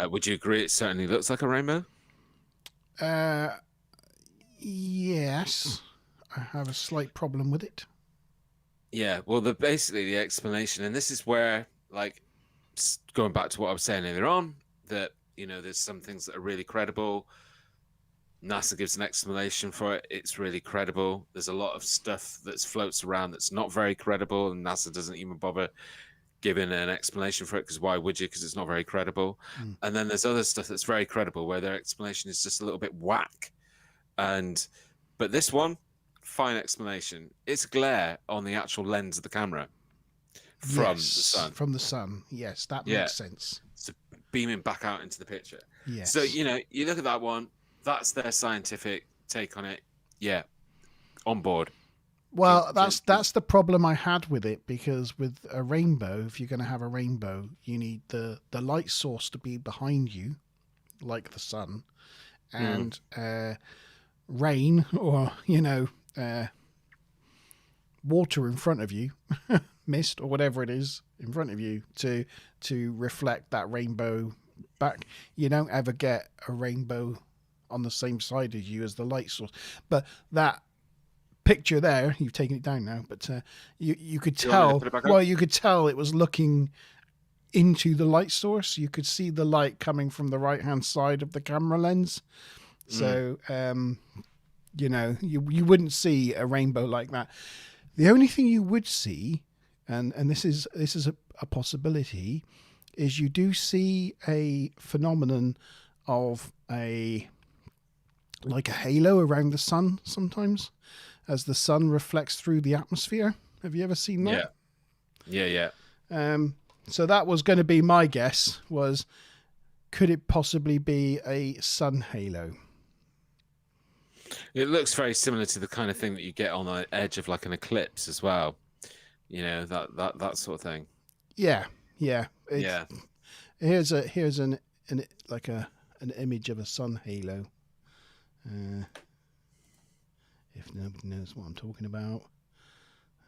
Would you agree it certainly looks like a rainbow? Yes. I have a slight problem with it. Yeah, well, basically the explanation, and this is where, like, going back to what I was saying earlier on, that there's some things that are really credible. NASA gives an explanation for it; it's really credible. There's a lot of stuff that floats around that's not very credible, and NASA doesn't even bother giving an explanation for it because why would you? Because it's not very credible. And then there's other stuff that's very credible where their explanation is just a little bit whack. But this one, fine explanation. It's glare on the actual lens of the camera from the sun. From the sun. Yes, that makes sense. So beaming back out into the picture. Yes. So, you look at that one, that's their scientific take on it. Yeah. On board. Well, that's the problem I had with it, because with a rainbow, if you're going to have a rainbow, you need the light source to be behind you, like the sun, and rain or water in front of you, mist or whatever it is in front of you to reflect that rainbow back. You don't ever get a rainbow on the same side as you as the light source, but that picture there, you've taken it down now, but you could tell. Well, you could tell it was looking into the light source. You could see the light coming from the right hand side of the camera lens. So you wouldn't see a rainbow like that. The only thing you would see, and this is a possibility, is you do see a phenomenon of like a halo around the sun sometimes, as the sun reflects through the atmosphere. Have you ever seen that? Yeah. So that was going to be my guess, was could it possibly be a sun halo? It looks very similar to the kind of thing that you get on the edge of like an eclipse as well. That sort of thing. Yeah. Here's an image of a sun halo. If nobody knows what I'm talking about.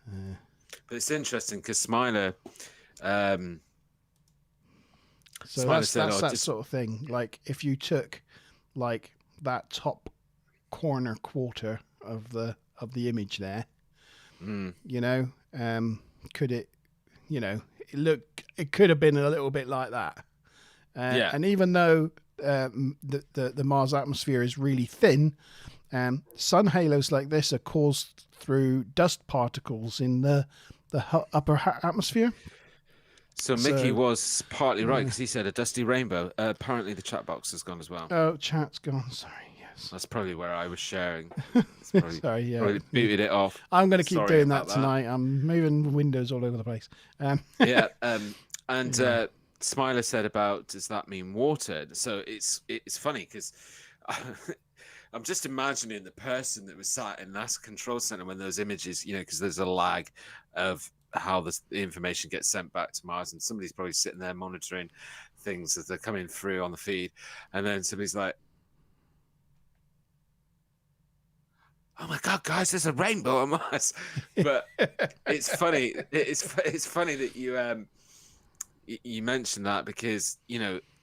But it's interesting because Smiler. So Smiler that's said, that sort of thing. Like if you took like that top corner quarter of the image there, could it, it could have been a little bit like that. And even though the Mars atmosphere is really thin, sun halos like this are caused through dust particles in the upper atmosphere. So Mickey was partly right, because he said a dusty rainbow. Apparently the chat box has gone as well. Oh, chat's gone. Sorry. Yes. That's probably where I was sharing. Sorry. Yeah. Probably booted it off. I'm going to keep doing that tonight. I'm moving windows all over the place. Smiler said about, does that mean water? So it's funny because I'm just imagining the person that was sat in NASA control center when those images, because there's a lag of how the information gets sent back to Mars, and somebody's probably sitting there monitoring things as they're coming through on the feed, and then somebody's like, "Oh my God, guys, there's a rainbow on Mars!" But it's funny. It's funny that you mentioned that, because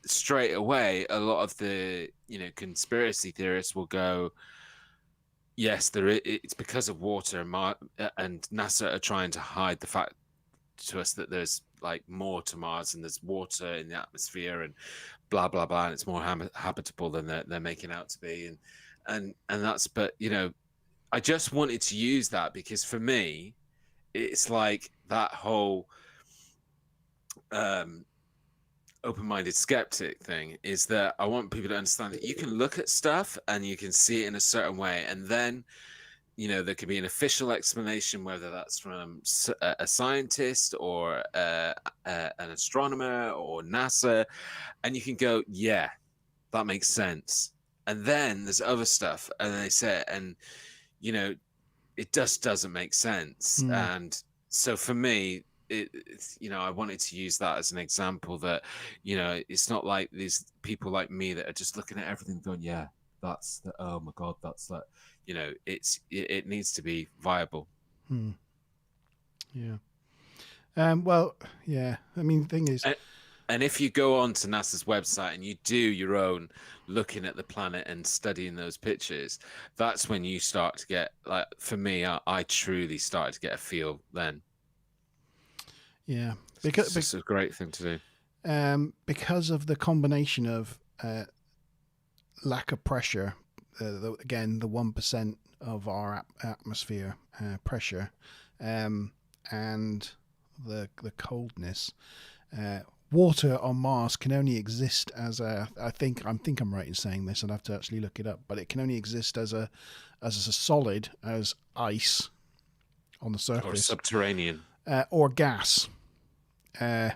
straight away a lot of the conspiracy theorists will go, yes, it's because of water, and NASA are trying to hide the fact to us that there's like more to Mars and there's water in the atmosphere and blah blah blah, and it's more habitable than they're making out to be, and that's. But I just wanted to use that because for me, it's like that whole um, open-minded skeptic thing is that I want people to understand that you can look at stuff and you can see it in a certain way, and then there could be an official explanation, whether that's from a scientist or an astronomer or NASA, and you can go, yeah, that makes sense. And then there's other stuff, and they say it, and it just doesn't make sense. And so for me, it's I wanted to use that as an example that it's not like these people like me that are just looking at everything going, yeah, that's the, oh my god, that's that. It needs to be viable. Yeah. Well, yeah. I mean, the thing is, and if you go on to NASA's website and you do your own looking at the planet and studying those pictures, that's when you start to get, like, for me, I truly started to get a feel then. Yeah, because it's a great thing to do. Because of the combination of lack of pressure, again, the 1% of our atmosphere pressure, and the coldness. Water on Mars can only exist as a. I think I'm right in saying this. I'd have to actually look it up, but it can only exist as a solid, as ice on the surface, or subterranean, or gas. And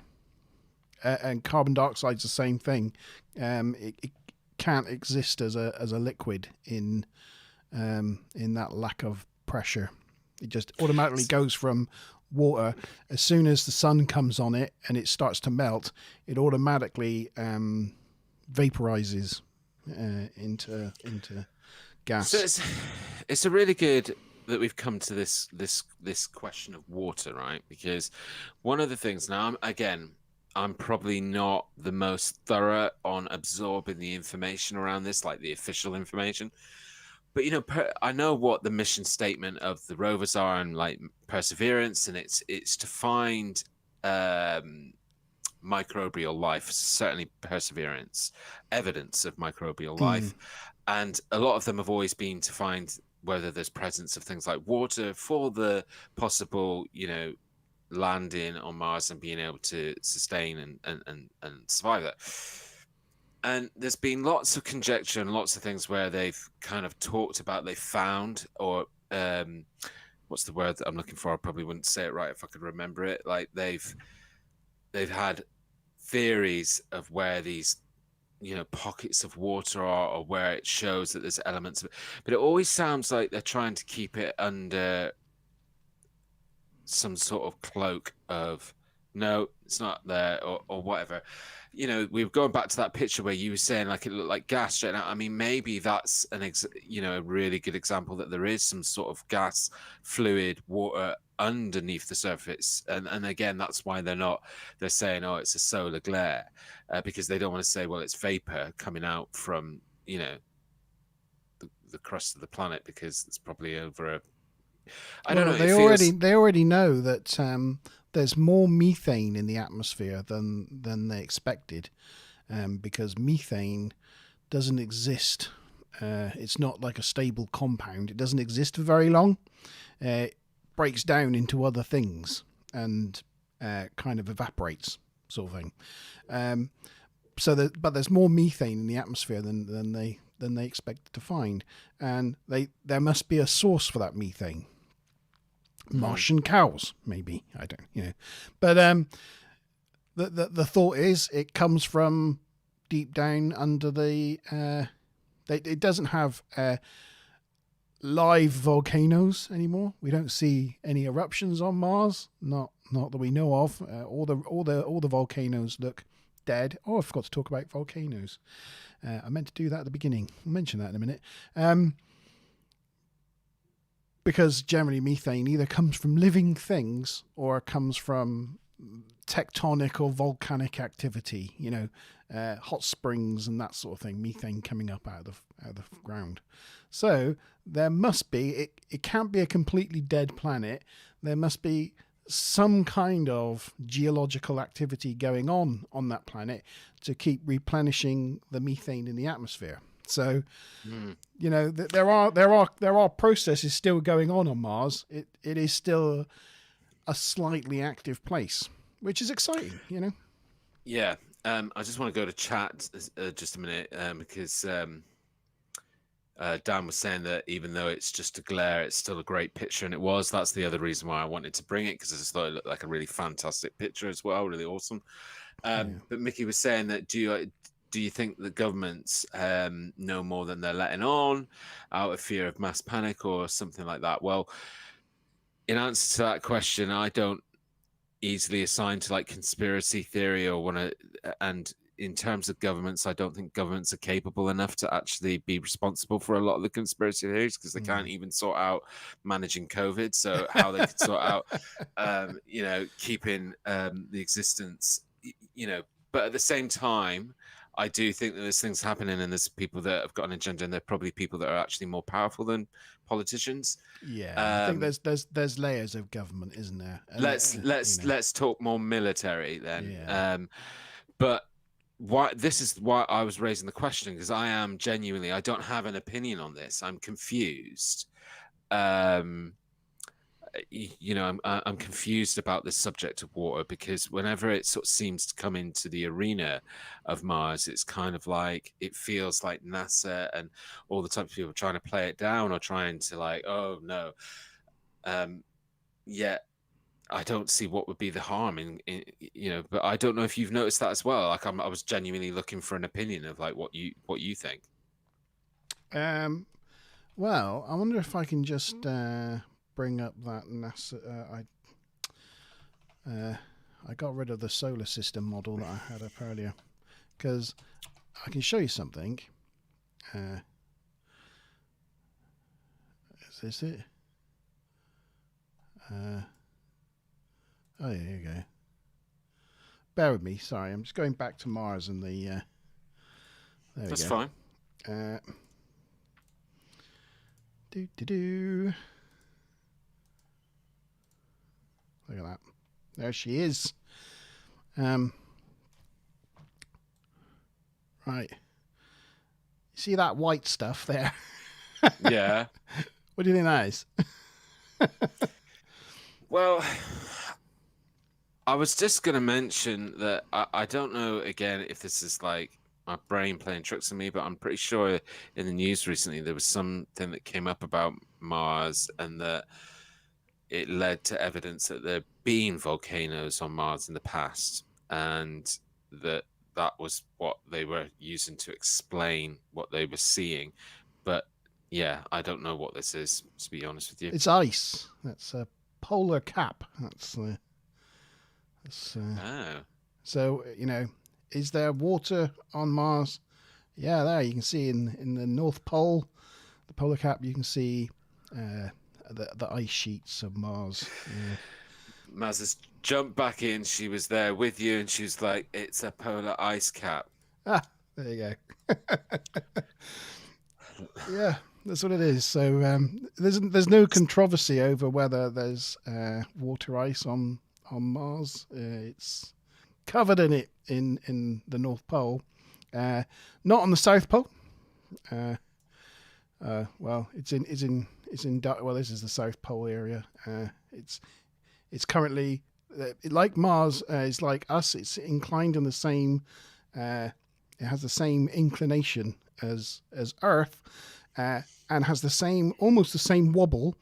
carbon dioxide's the same thing. It can't exist as a liquid in that lack of pressure. It just automatically goes from water. As soon as the sun comes on it and it starts to melt, it automatically vaporizes into gas. So it's a really good that we've come to this question of water, right? Because one of the things now, I'm probably not the most thorough on absorbing the information around this, like the official information. But I know what the mission statement of the rovers are, and like Perseverance, and it's to find microbial life, certainly Perseverance, evidence of microbial life, and a lot of them have always been to find whether there's presence of things like water for the possible, landing on Mars and being able to sustain and survive that. And there's been lots of conjecture and lots of things where they've kind of talked about they found, or what's the word that I'm looking for? I probably wouldn't say it right if I could remember it. Like they've had theories of where these pockets of water are, or where it shows that there's elements of it. But it always sounds like they're trying to keep it under some sort of cloak of no, it's not there, or whatever. We're going back to that picture where you were saying like it looked like gas straight out. I mean, maybe that's a really good example that there is some sort of gas, fluid, water underneath the surface, and again, that's why they're saying, oh, it's a solar glare, because they don't want to say, well, it's vapor coming out from the crust of the planet, because it's probably over a I don't know. They already know that there's more methane in the atmosphere than they expected, because methane doesn't exist. It's not like a stable compound. It doesn't exist for very long. It breaks down into other things and kind of evaporates, sort of thing. But there's more methane in the atmosphere than they expected to find, and there must be a source for that methane. Martian cows, maybe, I don't, but the thought is it comes from deep down under the. It doesn't have live volcanoes anymore. We don't see any eruptions on Mars, not that we know of. All the volcanoes look dead. Oh, I forgot to talk about volcanoes. I meant to do that at the beginning. I'll mention that in a minute. Because generally methane either comes from living things or comes from tectonic or volcanic activity. hot springs and that sort of thing, methane coming up out of the ground. So there must be, it can't be a completely dead planet. There must be some kind of geological activity going on that planet to keep replenishing the methane in the atmosphere. So, you know, there are processes still going on Mars. It is still a slightly active place, which is exciting, you know. Yeah. I just want to go to chat just a minute because Dan was saying that even though it's just a glare, it's still a great picture, and it was. That's the other reason why I wanted to bring it, because I just thought it looked like a really fantastic picture as well, really awesome. But Mickey was saying that do you think the governments know more than they're letting on out of fear of mass panic or something like that? Well, in answer to that question, I don't easily assign to like conspiracy theory or want to, and in terms of governments, I don't think governments are capable enough to actually be responsible for a lot of the conspiracy theories, because they can't even sort out managing COVID. So how they could sort out, you know, keeping the existence, you know, but at the same time, I do think that there's things happening and there's people that have got an agenda, and they're probably people that are actually more powerful than politicians. Yeah, I think there's layers of government, isn't there? And let's talk more military then. Yeah. But this is why I was raising the question, because I am genuinely, I don't have an opinion on this. I'm confused. You know, I'm confused about this subject of water, because whenever it sort of seems to come into the arena of Mars, it's kind of like, it feels like NASA and all the types of people trying to play it down or trying to like, oh no. Yet I don't see what would be the harm in you know, but I don't know if you've noticed that as well. Like I was genuinely looking for an opinion of like what you think. Well, I wonder if I can just bring up that NASA. I got rid of the solar system model that I had up earlier, because I can show you something. Is this it? Oh, yeah, here you go. Bear with me. Sorry, I'm just going back to Mars and the. There That's we go. fine. Look at that. There she is. Right. See that white stuff there? Yeah. What do you think that is? Well, I was just going to mention that I don't know, again, if this is like my brain playing tricks on me, but I'm pretty sure in the news recently there was something that came up about Mars, and that it led to evidence that there had been volcanoes on Mars in the past, and that was what they were using to explain what they were seeing. But yeah, I don't know what this is, to be honest with you. It's ice. That's a polar cap. Oh. So, you know, is there water on Mars? Yeah, there you can see in the North Pole, the polar cap, you can see the ice sheets of Mars. Yeah. Maz has jumped back in. She was there with you, and she was like, "It's a polar ice cap." Ah, there you go. Yeah, that's what it is. So there's no controversy over whether there's water ice on Mars. It's covered in it in the North Pole, not on the South Pole. Well, it's in well, this is the South Pole area. It's currently like Mars is like us. It's inclined in the same. It has the same inclination as Earth, and has almost the same wobble.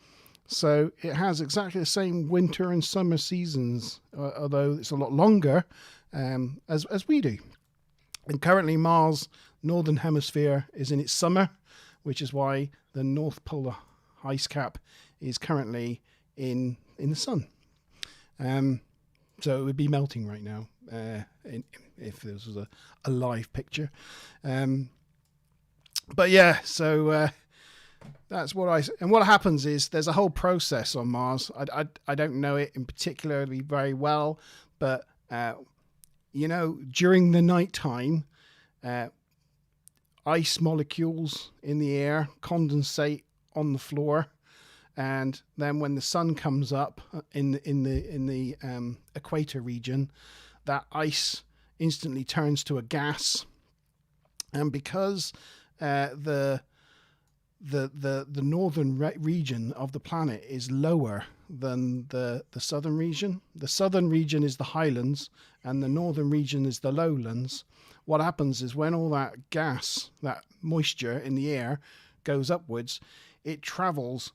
So it has exactly the same winter and summer seasons, although it's a lot longer, as we do. And currently, Mars' northern hemisphere is in its summer, which is why the North Polar ice cap is currently in the sun. So it would be melting right now if this was a live picture. But yeah, so that's what happens is there's a whole process on Mars. I don't know it in particularly very well, but you know, during the nighttime, ice molecules in the air condensate on the floor, and then when the sun comes up in the equator region, that ice instantly turns to a gas, and because the northern region of the planet is lower than the southern region. The southern region is the highlands, and the northern region is the lowlands. What happens is when all that gas, that moisture in the air, goes upwards, it travels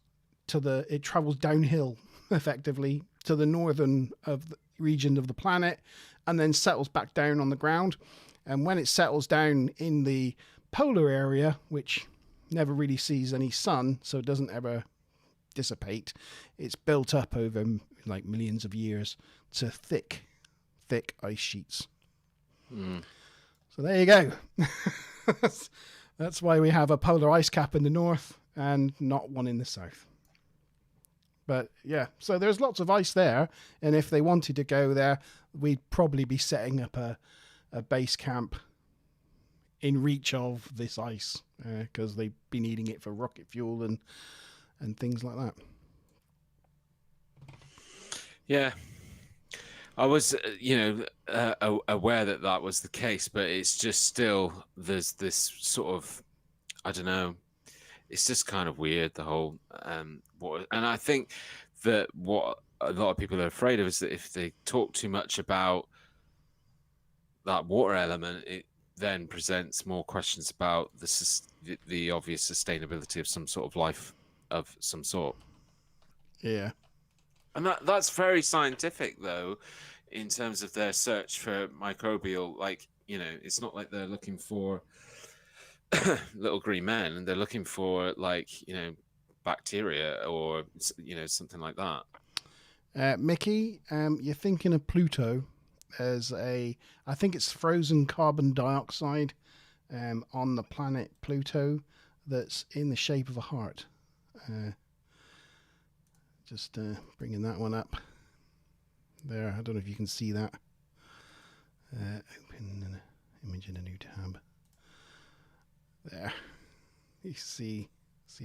downhill effectively to the northern of the region of the planet, and then settles back down on the ground. And when it settles down in the polar area, which never really sees any sun, so it doesn't ever dissipate, it's built up over like millions of years to thick ice sheets. So there you go. That's why we have a polar ice cap in the north and not one in the south. But yeah, so there's lots of ice there, and if they wanted to go there, we'd probably be setting up a base camp in reach of this ice, because they've been eating it for rocket fuel and things like that. Yeah, I was, aware that was the case, but it's just still, there's this sort of, I don't know, it's just kind of weird, the whole, and I think that what a lot of people are afraid of is that if they talk too much about that water element, it then presents more questions about the obvious sustainability of some sort of life of some sort. Yeah. And that's very scientific, though, in terms of their search for microbial, like, it's not like they're looking for little green men, and they're looking for, like, bacteria or, something like that. Mickey, you're thinking of Pluto as I think it's frozen carbon dioxide on the planet Pluto that's in the shape of a heart. Just bringing that one up there. I don't know if you can see that. Open an image in a new tab. There, you see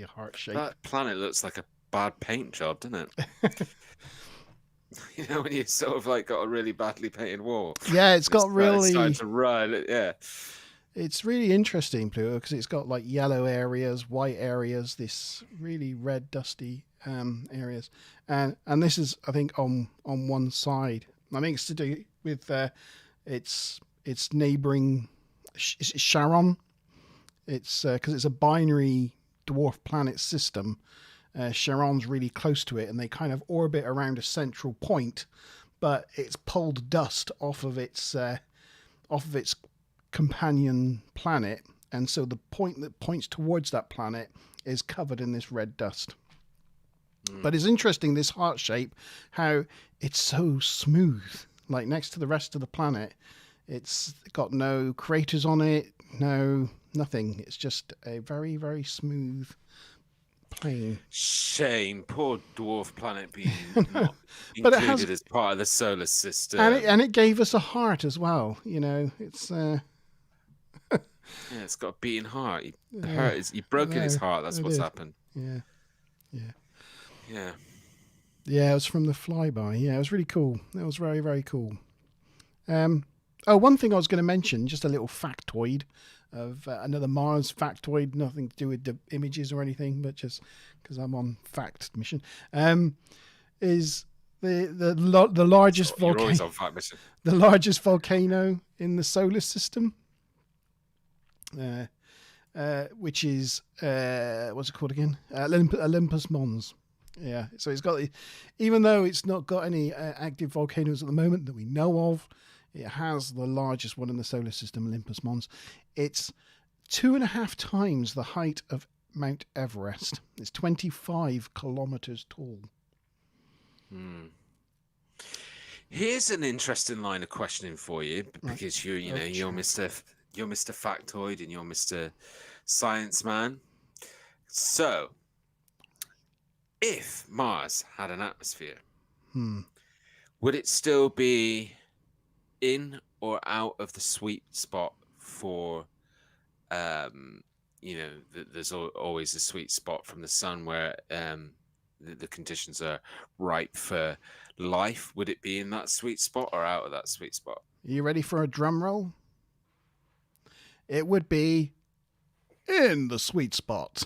a heart shape. That planet looks like a bad paint job, doesn't it? When you sort of like got a really badly painted wall. Yeah, it's got really starting to run. Yeah, it's really interesting, Pluto, because it's got like yellow areas, white areas, this really red, dusty areas, and this is, I think, on one side. I think it's to do with its neighboring Charon. It's because it's a binary dwarf planet system. Charon's really close to it, and they kind of orbit around a central point, but it's pulled dust off of its companion planet, and so the point that points towards that planet is covered in this red dust. But it's interesting, this heart shape, how it's so smooth. Like next to the rest of the planet, it's got no craters on it, nothing. It's just a very, very smooth plane. Shame, poor dwarf planet being not But it included as part of the solar system. And it gave us a heart as well. It's yeah, it's got a beating heart. You've broken his heart. That's what's happened. Yeah. Yeah, it was from the flyby. Yeah, it was really cool. It was very, very cool. One thing I was going to mention, just a little factoid of another Mars factoid, nothing to do with the images or anything, but just because I'm on fact mission, is the largest You're always volcano, on fact mission. the largest volcano in the solar system, which is what's it called again? Olympus Mons. Yeah, so it's got, even though it's not got any active volcanoes at the moment that we know of, it has the largest one in the solar system, Olympus Mons. It's 2.5 times the height of Mount Everest. It's 25 kilometers tall. Here's an interesting line of questioning for you, because you're Mr. Factoid and you're Mr. Science Man. So, if Mars had an atmosphere, would it still be in or out of the sweet spot for there's always a sweet spot from the sun where the conditions are ripe for life. Would it be in that sweet spot or out of that sweet spot? Are you ready for a drum roll? It would be in the sweet spot.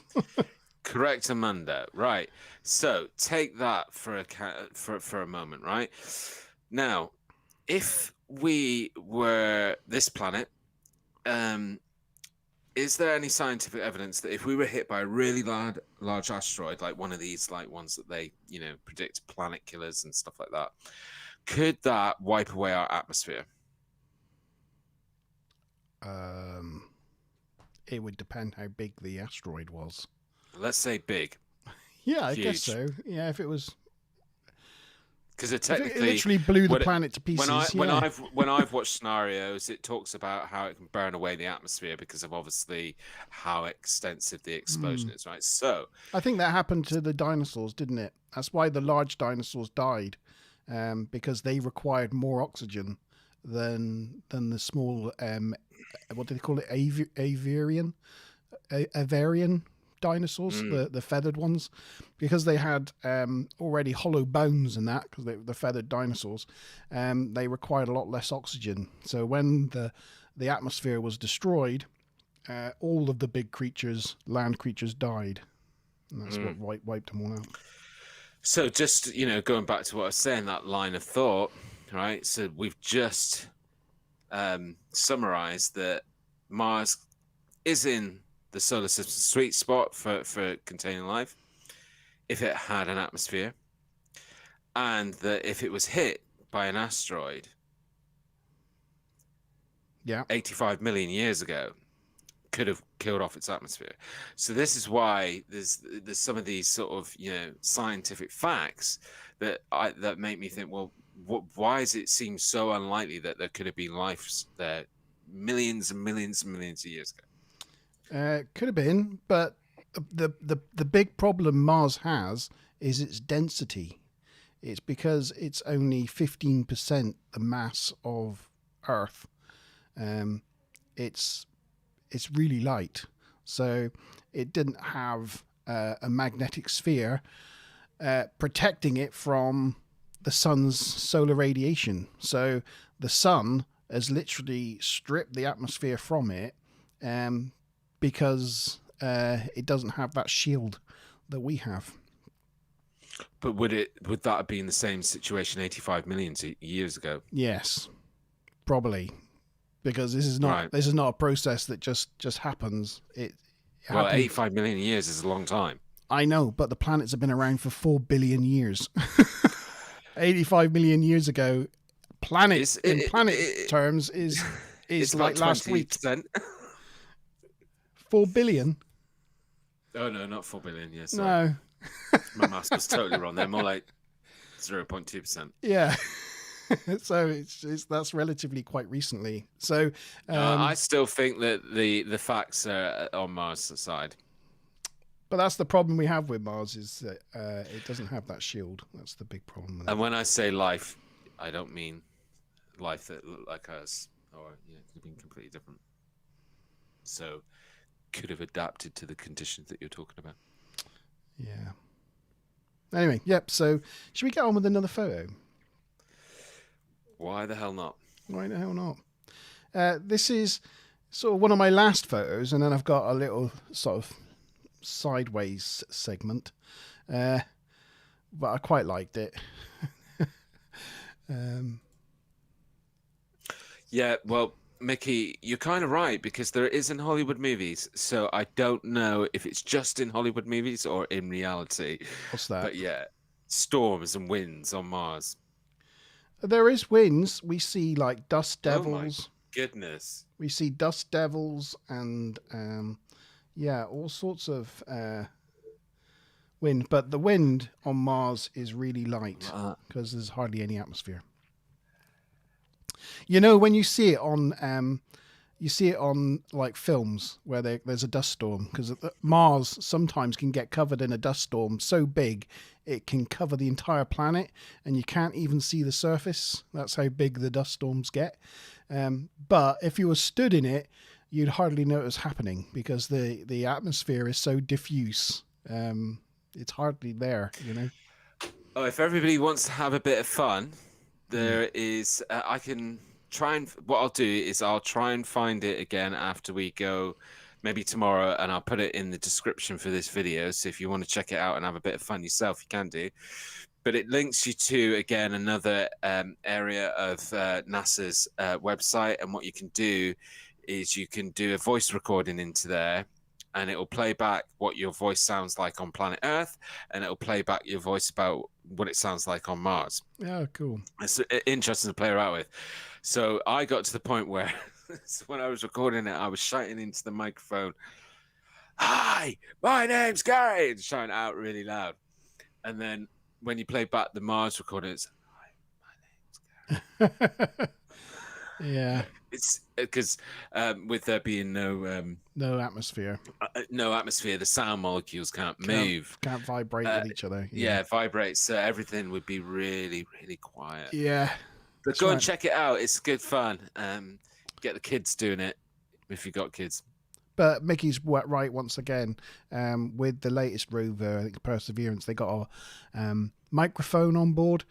Correct, Amanda. Right. So take that for a moment, right? Now, if we were this planet, is there any scientific evidence that if we were hit by a really large asteroid, like one of these, like ones that they, predict planet killers and stuff like that, could that wipe away our atmosphere? It would depend how big the asteroid was. Let's say big. Yeah, I Huge. guess so. Yeah, if it was, because it technically it literally blew the planet to pieces. When I've watched scenarios, it talks about how it can burn away the atmosphere because of obviously how extensive the explosion is, right? So I think that happened to the dinosaurs, didn't it? That's why the large dinosaurs died, because they required more oxygen than the small. What do they call it? Avian dinosaurs, the feathered ones, because they had already hollow bones and that, because the feathered dinosaurs, they required a lot less oxygen. So when the atmosphere was destroyed, all of the big creatures, land creatures, died, and that's what wiped them all out. So just going back to what I was saying, that line of thought, right? So we've just summarized that Mars is in the solar system sweet spot for containing life if it had an atmosphere, and that if it was hit by an asteroid 85 million years ago, could have killed off its atmosphere. So this is why there's some of these sort of scientific facts that make me think, well, why does it seem so unlikely that there could have been life there millions and millions and millions of years ago? Could have been, but the big problem Mars has is its density. It's because it's only 15% the mass of Earth. It's really light, so it didn't have a magnetic sphere protecting it from the sun's solar radiation. So the sun has literally stripped the atmosphere from it, because it doesn't have that shield that we have. But would that have been the same situation 85 million years ago? Yes, probably, because this is not a process that just happens. It happens. 85 million years is a long time. I know, but the planets have been around for 4 billion years. 85 million years ago, planet terms is like last 20%. week. 4 billion? Oh no, not 4 billion. Yes, no. My maths was totally wrong there. More like 0.2%. Yeah. So that's relatively quite recently. So I still think that the facts are on Mars' side. But that's the problem we have with Mars, is that it doesn't have that shield. That's the big problem with it. And when I say life, I don't mean life that looked like us, or it could have been completely different. So could have adapted to the conditions that you're talking about. Yeah. Anyway, yep. So should we get on with another photo? Why the hell not? Why the hell not? This is sort of one of my last photos, and then I've got a little sort of sideways segment, but I quite liked it. Yeah, well, Mickey, you're kind of right, because there is in Hollywood movies, so I don't know if it's just in Hollywood movies or in reality. What's that? But yeah, storms and winds on Mars. There is winds. We see like dust devils. Oh my goodness. We see dust devils and all sorts of wind. But the wind on Mars is really light because there's hardly any atmosphere. When you see it on like films where there's a dust storm, because Mars sometimes can get covered in a dust storm so big it can cover the entire planet and you can't even see the surface. That's how big the dust storms get. But if you were stood in it, you'd hardly know it was happening because the atmosphere is so diffuse. It's hardly there, you know. Oh, if everybody wants to have a bit of fun, there is. I can try and. What I'll do is I'll try and find it again after we go, maybe tomorrow, and I'll put it in the description for this video. So if you want to check it out and have a bit of fun yourself, you can do. But it links you to again another area of NASA's website, and what you can do is you can do a voice recording into there, and it will play back what your voice sounds like on planet Earth, and it will play back your voice about what it sounds like on Mars. Yeah, cool. It's interesting to play around with. So I got to the point where when I was recording it, I was shouting into the microphone, "Hi, my name's Gary," and shouting out really loud. And then when you play back the Mars recording, it's, "Hi, my name's Gary." Yeah. It's because with there being no atmosphere, the sound molecules can't move, can't vibrate with each other. Yeah, vibrate, so everything would be really, really quiet. Yeah, but go and check it out. It's good fun. Get the kids doing it if you got kids. But Mickey's right once again. With the latest rover, I think Perseverance, they got a microphone on board.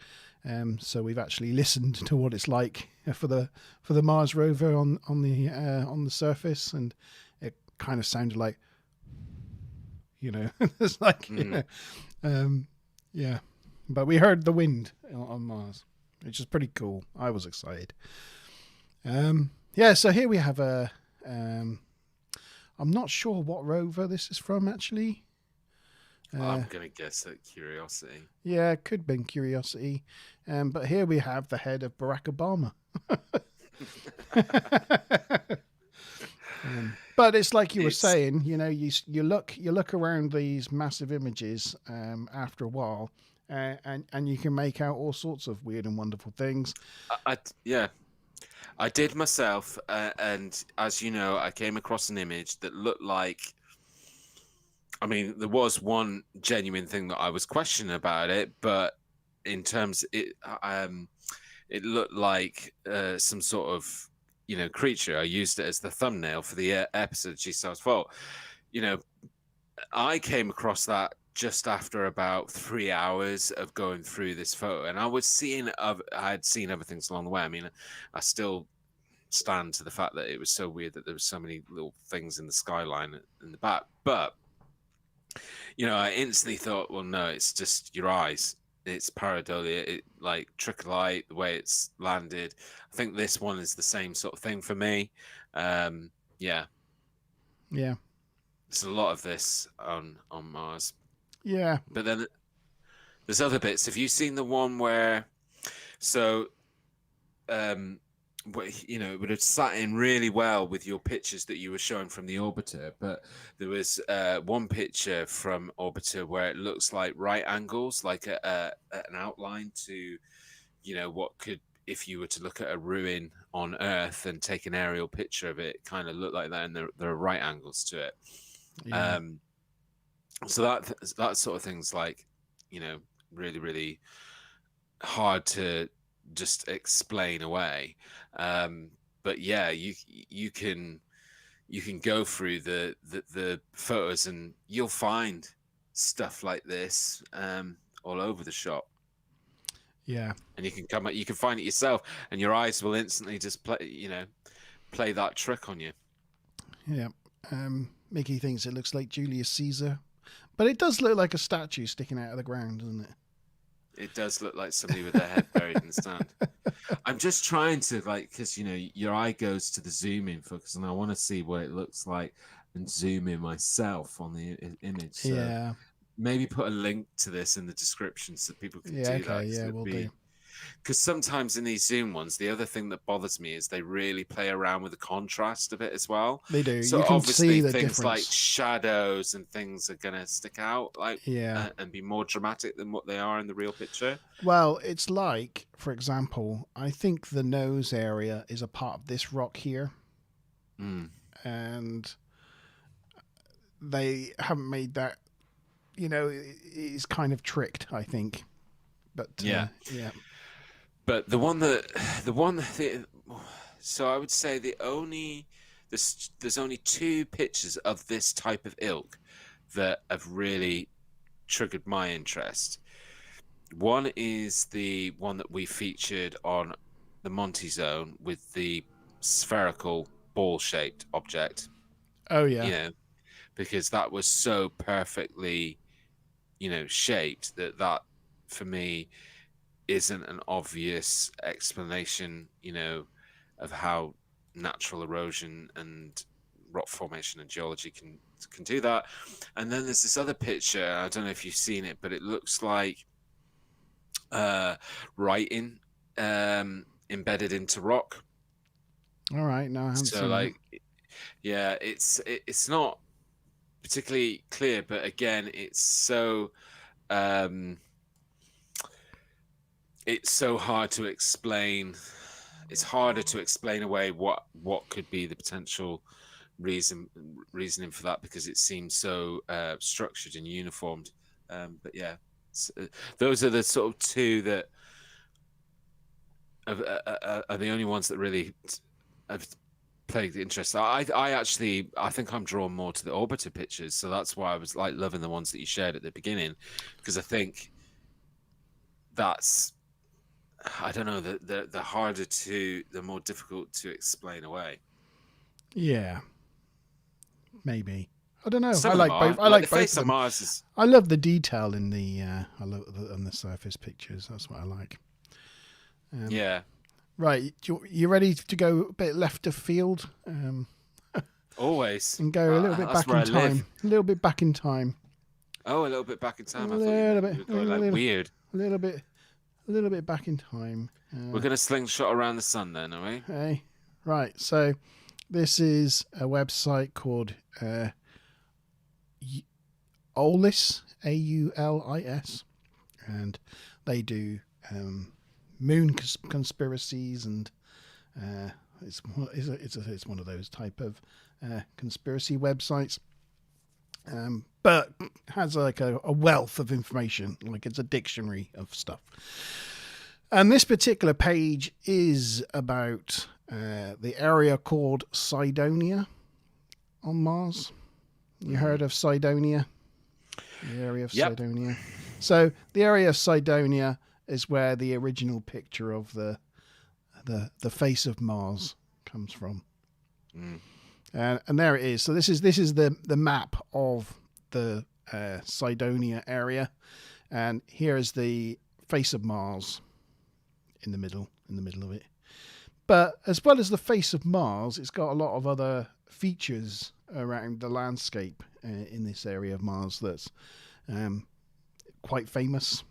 So we've actually listened to what it's like for the Mars rover on the surface, and it kind of sounded like, you know, it's like, you know, yeah. But we heard the wind on Mars, which is pretty cool. I was excited. Yeah. So here we have a. I'm not sure what rover this is from actually. I'm going to guess at Curiosity. Yeah, it could have been Curiosity. But here we have the head of Barack Obama. But it's like you were saying, you know, you look around these massive images after a while, and you can make out all sorts of weird and wonderful things. I did myself, and as you know, I came across an image that looked like, I mean, there was one genuine thing that I was questioning about it, but in terms, it looked like some sort of, you know, creature. I used it as the thumbnail for the episode G-Star's Fault. You know, I came across that just after about 3 hours of going through this photo, and I had seen other things along the way. I mean, I still stand to the fact that it was so weird that there was so many little things in the skyline in the back, but you know, I instantly thought, well, no, it's just your eyes. It's pareidolia. It like trick of light, the way it's landed. I think this one is the same sort of thing for me. Yeah. There's a lot of this on Mars. Yeah. But then there's other bits. Have you seen the one where, so, you know, it would have sat in really well with your pictures that you were showing from the orbiter, but there was one picture from orbiter where it looks like right angles, like an outline to, you know, what could, if you were to look at a ruin on Earth and take an aerial picture of it, kind of look like that, and there are right angles to it. Yeah. So that sort of thing's like, you know, really, really hard to just explain away. But yeah, you can go through the photos and you'll find stuff like this all over the shop. Yeah. And you can find it yourself, and your eyes will instantly just play that trick on you. Yeah. Mickey thinks it looks like Julius Caesar, but it does look like a statue sticking out of the ground, doesn't it? It does look like somebody with their head buried in the sand. I'm just trying to, like, because, you know, your eye goes to the zoom in focus, and I want to see what it looks like and zoom in myself on the image. So yeah. Maybe put a link to this in the description so people can do okay, that. Yeah, we'll do. Because sometimes in these zoom ones, the other thing that bothers me is they really play around with the contrast of it as well. They do. So you can obviously see the things difference. like shadows and things are going to stick out, like, yeah, and be more dramatic than what they are in the real picture. Well, it's like, for example, I think the nose area is a part of this rock here, and they haven't made that. You know, it's kind of tricked, I think. But yeah. But so I would say the only there's only 2 pictures of this type of ilk that have really triggered my interest. One is the one that we featured on the Monte Zone with the spherical ball-shaped object, Oh you yeah. know, because that was so perfectly, shaped that for me isn't an obvious explanation, of how natural erosion and rock formation and geology can do that. And then there's this other picture. I don't know if you've seen it, but it looks like writing embedded into rock. All right. No, I haven't So seen that. yeah, it's not particularly clear, but again, um, it's so hard to explain. It's harder to explain away what could be the potential reasoning for that, because it seems so structured and uniformed. But yeah, those are the sort of 2 that are the only ones that really have plagued the interest. I think I'm drawn more to the orbiter pictures, so that's why I was like loving the ones that you shared at the beginning, because I think that's, I don't know, the harder to, the more difficult to explain away. Yeah. Maybe. I don't know. Some I of them like are. both. I Like like the both face of on them. Mars is. I love the detail in the on the surface pictures. That's what I like. Yeah. Right, you ready to go a bit left of field Always. and go a little bit That's back where in I live. time? A little bit back in time. Oh, a little bit back in time. I thought Little you bit, were going like weird. A little bit back in time. We're going to slingshot around the sun then, are we? Hey, right. So this is a website called Aulis, AULIS, and they do moon conspiracies, and it's one of those type of conspiracy websites, but has like a wealth of information, like it's a dictionary of stuff. And this particular page is about the area called Cydonia on Mars. You heard of Cydonia? The area of Yep. Cydonia. So the area of Cydonia is where the original picture of the face of Mars comes from. And there it is. So this is the map of the Cydonia area, and here is the face of Mars in the middle of it. But as well as the face of Mars, it's got a lot of other features around the landscape in this area of Mars that's quite famous.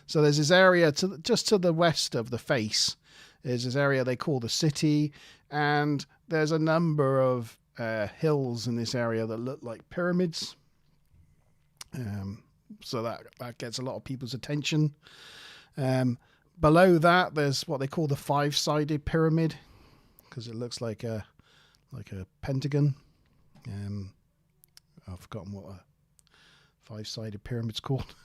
So there's this area just to the west of the face. There's this area they call the city, and there's a number of hills in this area that look like pyramids. So that gets a lot of people's attention. Below that, there's what they call the 5-sided pyramid, because it looks like a pentagon. I've forgotten what a 5-sided pyramid's called.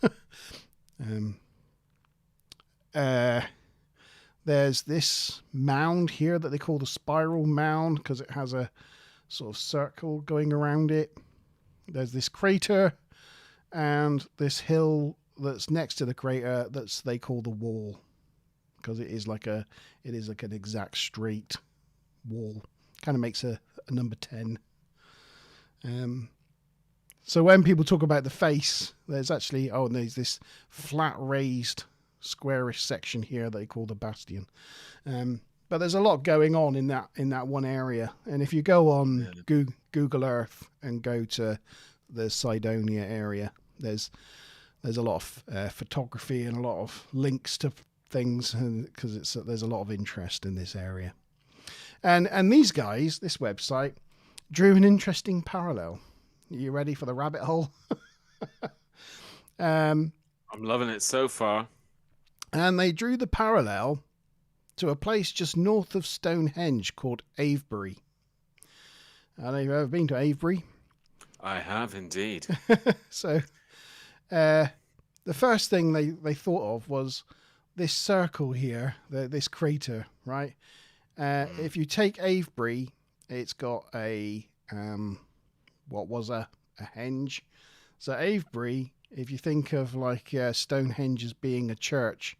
There's this mound here that they call the spiral mound, because it has a sort of circle going around it. There's this crater and this hill that's next to the crater they call the wall, because it is like an exact straight wall. Kind of makes a number 10. So when people talk about the face, there's this flat raised squarish section here they call the bastion. But there's a lot going on in that one area. And if you go on Google Earth and go to the Cydonia area, there's a lot of photography and a lot of links to things, because there's a lot of interest in this area. And these guys, this website, drew an interesting parallel. Are you ready for the rabbit hole? I'm loving it so far. And they drew the parallel to a place just north of Stonehenge called Avebury. Have you ever been to Avebury? I have indeed. So the first thing they thought of was this circle here, this crater, right? If you take Avebury it's got a what was a henge. So Avebury, if you think of like Stonehenge as being a church,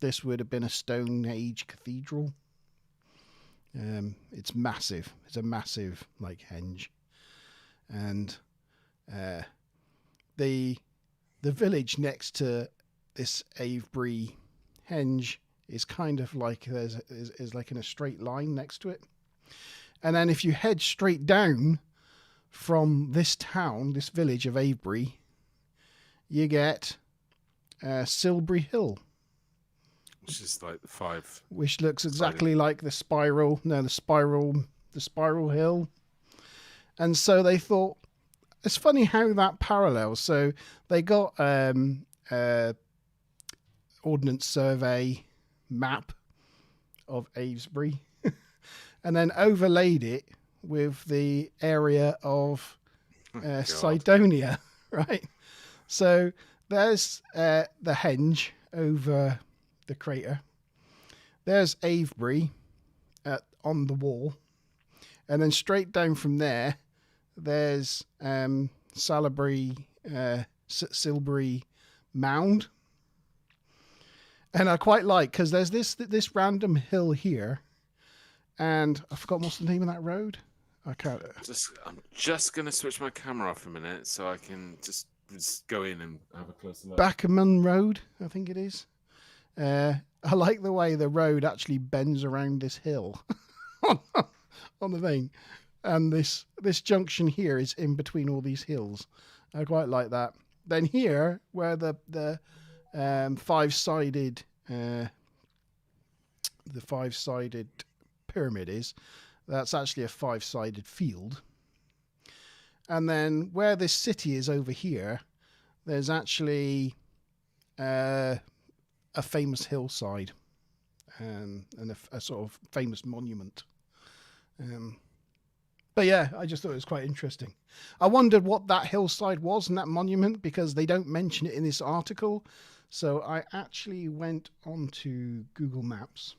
this would have been a Stone Age cathedral. It's massive. It's a massive like henge, and the village next to this Avebury henge is kind of like is like in a straight line next to it. And then if you head straight down from this town, this village of Avebury, you get Silbury Hill, which is like the 5. which looks exactly like the spiral hill. And so they thought, it's funny how that parallels. So they got Ordnance Survey map of Avebury and then overlaid it with the area of Cydonia, right? So there's the henge over the crater. There's Avebury on the wall. And then straight down from there, there's Silbury Mound. And I quite like, because there's this random hill here. And I forgot what's the name of that road. I can't. I'm just gonna switch my camera off a minute so I can just go in and have a closer look. Backerman Road, I think it is. I like the way the road actually bends around this hill on the thing, and this junction here is in between all these hills. I quite like that. Then here, where the five-sided pyramid is, that's actually a 5-sided field. And then where this city is over here, there's actually a famous hillside and a sort of famous monument. But yeah, I just thought it was quite interesting. I wondered what that hillside was and that monument, because they don't mention it in this article. So I actually went onto Google Maps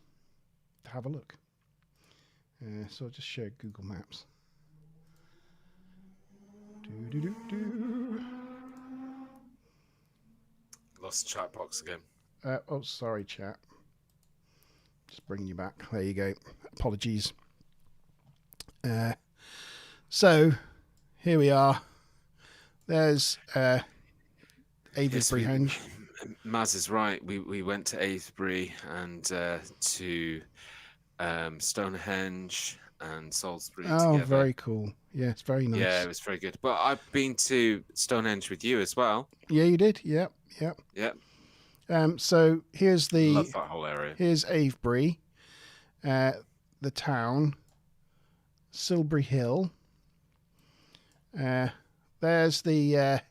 to have a look. So I'll just share Google Maps. Lost chat box again. Oh, sorry, chat. Just bringing you back. There you go. Apologies. So here we are. There's Avebury Henge. Maz is right. We went to Avebury and to Stonehenge and Salisbury together. Very cool. Yeah, it's very nice. Yeah, it was very good. But I've been to Stonehenge with you as well. Yeah, you did. Yep. So here's love that whole area. Here's Avebury, the town, Silbury Hill. There's the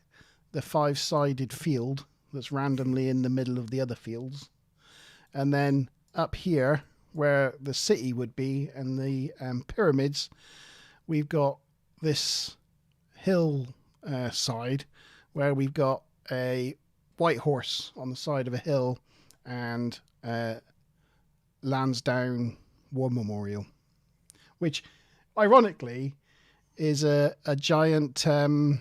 5-sided field that's randomly in the middle of the other fields, and then up here where the city would be and the pyramids, we've got this hill side where we've got a white horse on the side of a hill and Lansdowne War Memorial, which ironically is a giant what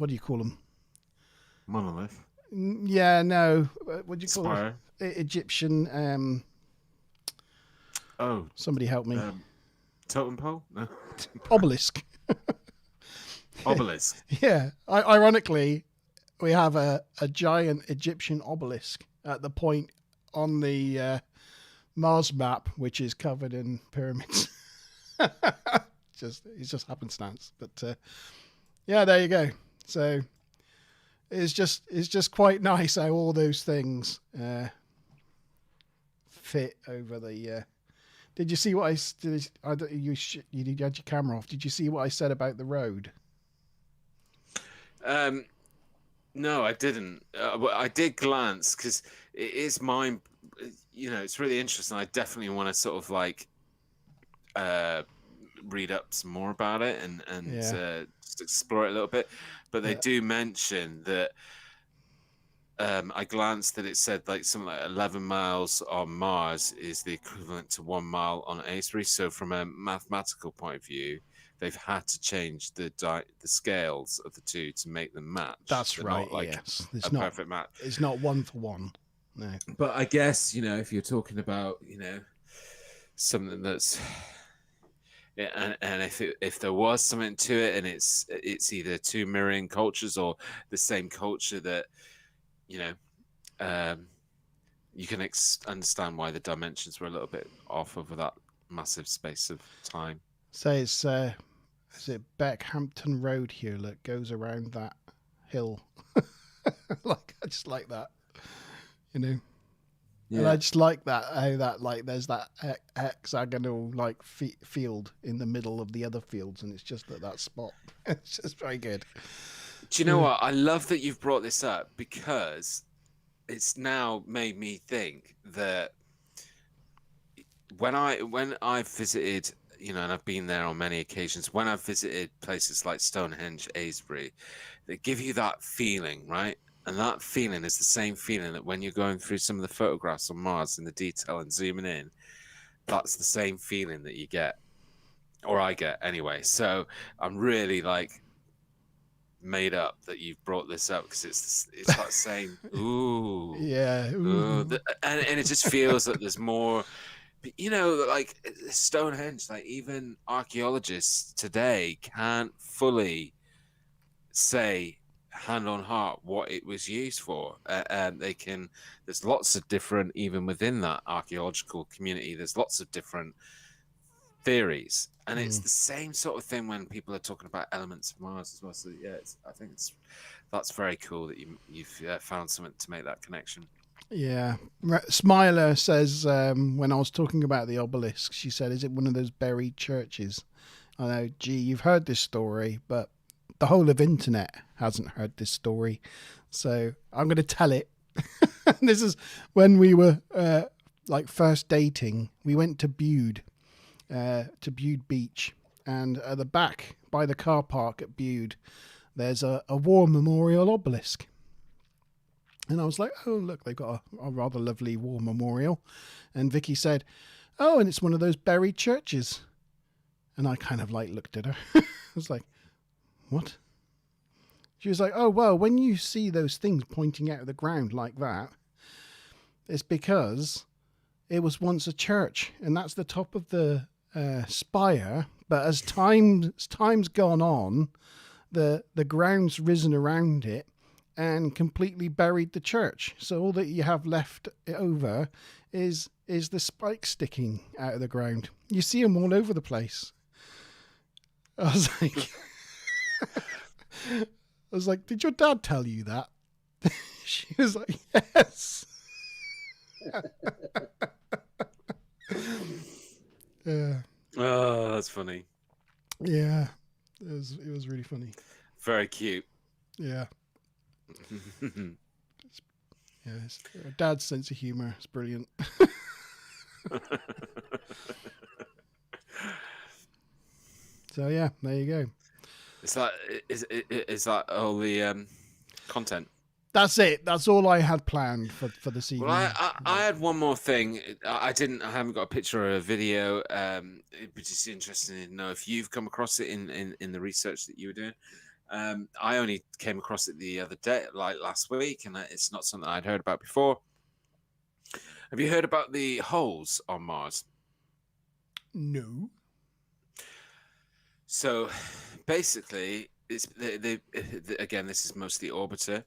do you call them? Monolith. Yeah, no. What do you call Spire. it? Egyptian. Somebody help me. Totem pole? No. Obelisk. Obelisk. Yeah. Ironically, we have a giant Egyptian obelisk at the point on the Mars map, which is covered in pyramids. It's just happenstance, but yeah, there you go. So it's just quite nice how all those things fit over the. Did you see what I did? You had your camera off. Did you see what I said about the road? No, I didn't. I did glance because it is mine. It's really interesting. I definitely want to sort of like read up some more about it and just explore it a little bit. But they do mention that I glanced that it said like something like 11 miles on Mars is the equivalent to 1 mile on Earth. So from a mathematical point of view, they've had to change the scales of the two to make them match. That's They're right. not like Yes, a perfect match. It's not one for one. No. But I guess, if you're talking about, something that's and if there was something to it, and it's either two mirroring cultures or the same culture, that you know you can understand why the dimensions were a little bit off over that massive space of time. So it's is it Beckhampton Road here that goes around that hill? Like I just like that, you know. And I just like that how that like there's that hexagonal like field in the middle of the other fields, and it's just at that spot. It's just very good. Do you know what? I love that you've brought this up, because it's now made me think that when I visited, and I've been there on many occasions, when I've visited places like Stonehenge, Aysbury, they give you that feeling, right? And that feeling is the same feeling that when you're going through some of the photographs on Mars in the detail and zooming in, that's the same feeling that you get, or I get anyway. So I'm really like made up that you've brought this up, because it's that same ooh, Yeah. Ooh. and it just feels that there's more. Like Stonehenge, like even archaeologists today can't fully say hand on heart what it was used for. There's lots of different, even within that archaeological community, there's lots of different theories, and it's the same sort of thing when people are talking about elements of Mars as well. So yeah, I think that's very cool that you've found something to make that connection. Yeah. Smiler says, when I was talking about the obelisk, she said, is it one of those buried churches? I know, gee, you've heard this story, but the whole of internet hasn't heard this story. So I'm going to tell it. This is when we were like first dating. We went to Bude Beach. And at the back, by the car park at Bude, there's a war memorial obelisk. And I was like, oh, look, they've got a rather lovely war memorial. And Vicky said, oh, and it's one of those buried churches. And I kind of like looked at her. I was like, what? She was like, oh, well, when you see those things pointing out of the ground like that, it's because it was once a church. And that's the top of the spire. But as time's gone on, the ground's risen around it and completely buried the church. So all that you have left over is the spikes sticking out of the ground. You see them all over the place. I was like, did your dad tell you that? She was like, yes. Yeah. Oh, that's funny. Yeah. It was really funny. Very cute. Yeah. Yeah, Dad's sense of humor is brilliant. So yeah, there you go. Is that all the content? That's it. That's all I had planned for this evening. Well, I had one more thing. I haven't got a picture or a video. It'd be just interesting to know if you've come across it in the research that you were doing. I only came across it the other day, like last week, and it's not something I'd heard about before. Have you heard about the holes on Mars? No. So basically, it's again, this is mostly orbiter.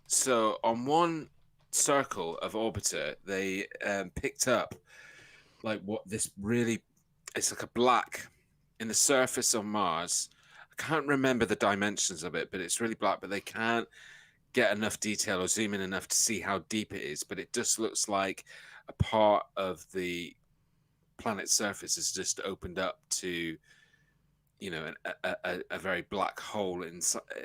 So on one circle of orbiter, they picked up like it's like a black in the surface of Mars. I can't remember the dimensions of it, but it's really black, but they can't get enough detail or zoom in enough to see how deep it is. But it just looks like a part of the planet's surface has just opened up to, a very black hole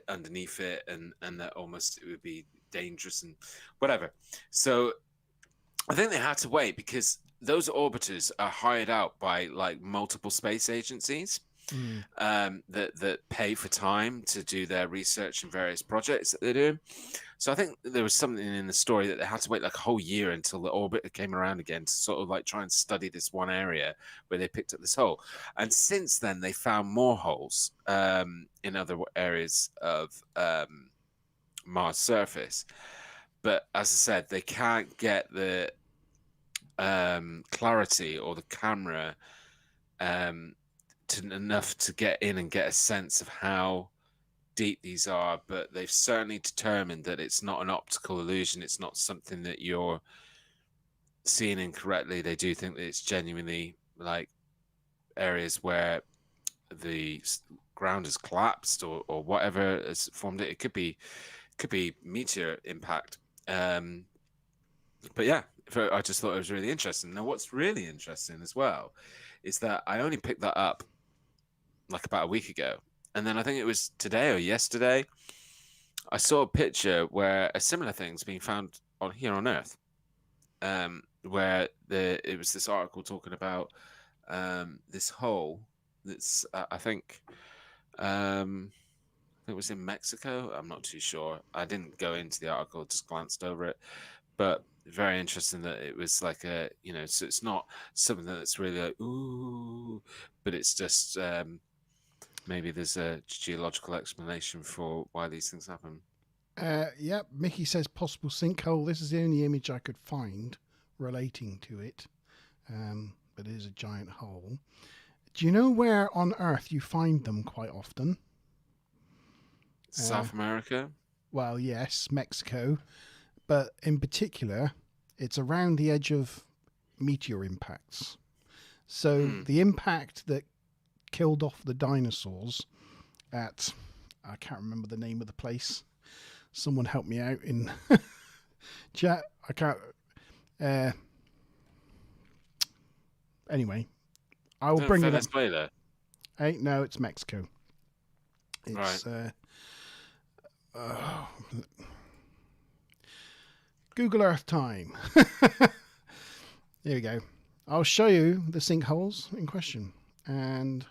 underneath it, and that almost it would be dangerous and whatever. So I think they had to wait, because those orbiters are hired out by like multiple space agencies. that pay for time to do their research and various projects that they do. So I think there was something in the story that they had to wait like a whole year until the orbiter came around again to sort of like try and study this one area where they picked up this hole. And since then, they found more holes in other areas of Mars' surface. But as I said, they can't get the clarity or the camera enough to get in and get a sense of how deep these are. But they've certainly determined that it's not an optical illusion. It's not something that you're seeing incorrectly. They do think that it's genuinely like areas where the ground has collapsed or whatever has formed it. It could be meteor impact. But yeah, I just thought it was really interesting. Now, what's really interesting as well is that I only picked that up like about a week ago, and then I think it was today or yesterday I saw a picture where a similar thing's being found here on Earth, where it was this article talking about this hole that's I think it was in Mexico. I'm not too sure. I didn't go into the article, just glanced over it, but very interesting that it was like so it's not something that's really like ooh, but it's just maybe there's a geological explanation for why these things happen. Yeah, Mickey says possible sinkhole. This is the only image I could find relating to it, but it is a giant hole. Do you know where on Earth you find them quite often? South America? Well, yes, Mexico, but in particular, it's around the edge of meteor impacts. So the impact that killed off the dinosaurs at, I can't remember the name of the place. Someone help me out in chat. I can't. Anyway, I will bring it up. Venezuela? Hey, no, it's Mexico. It's Right. Google Earth time. Here we go. I'll show you the sinkholes in question, and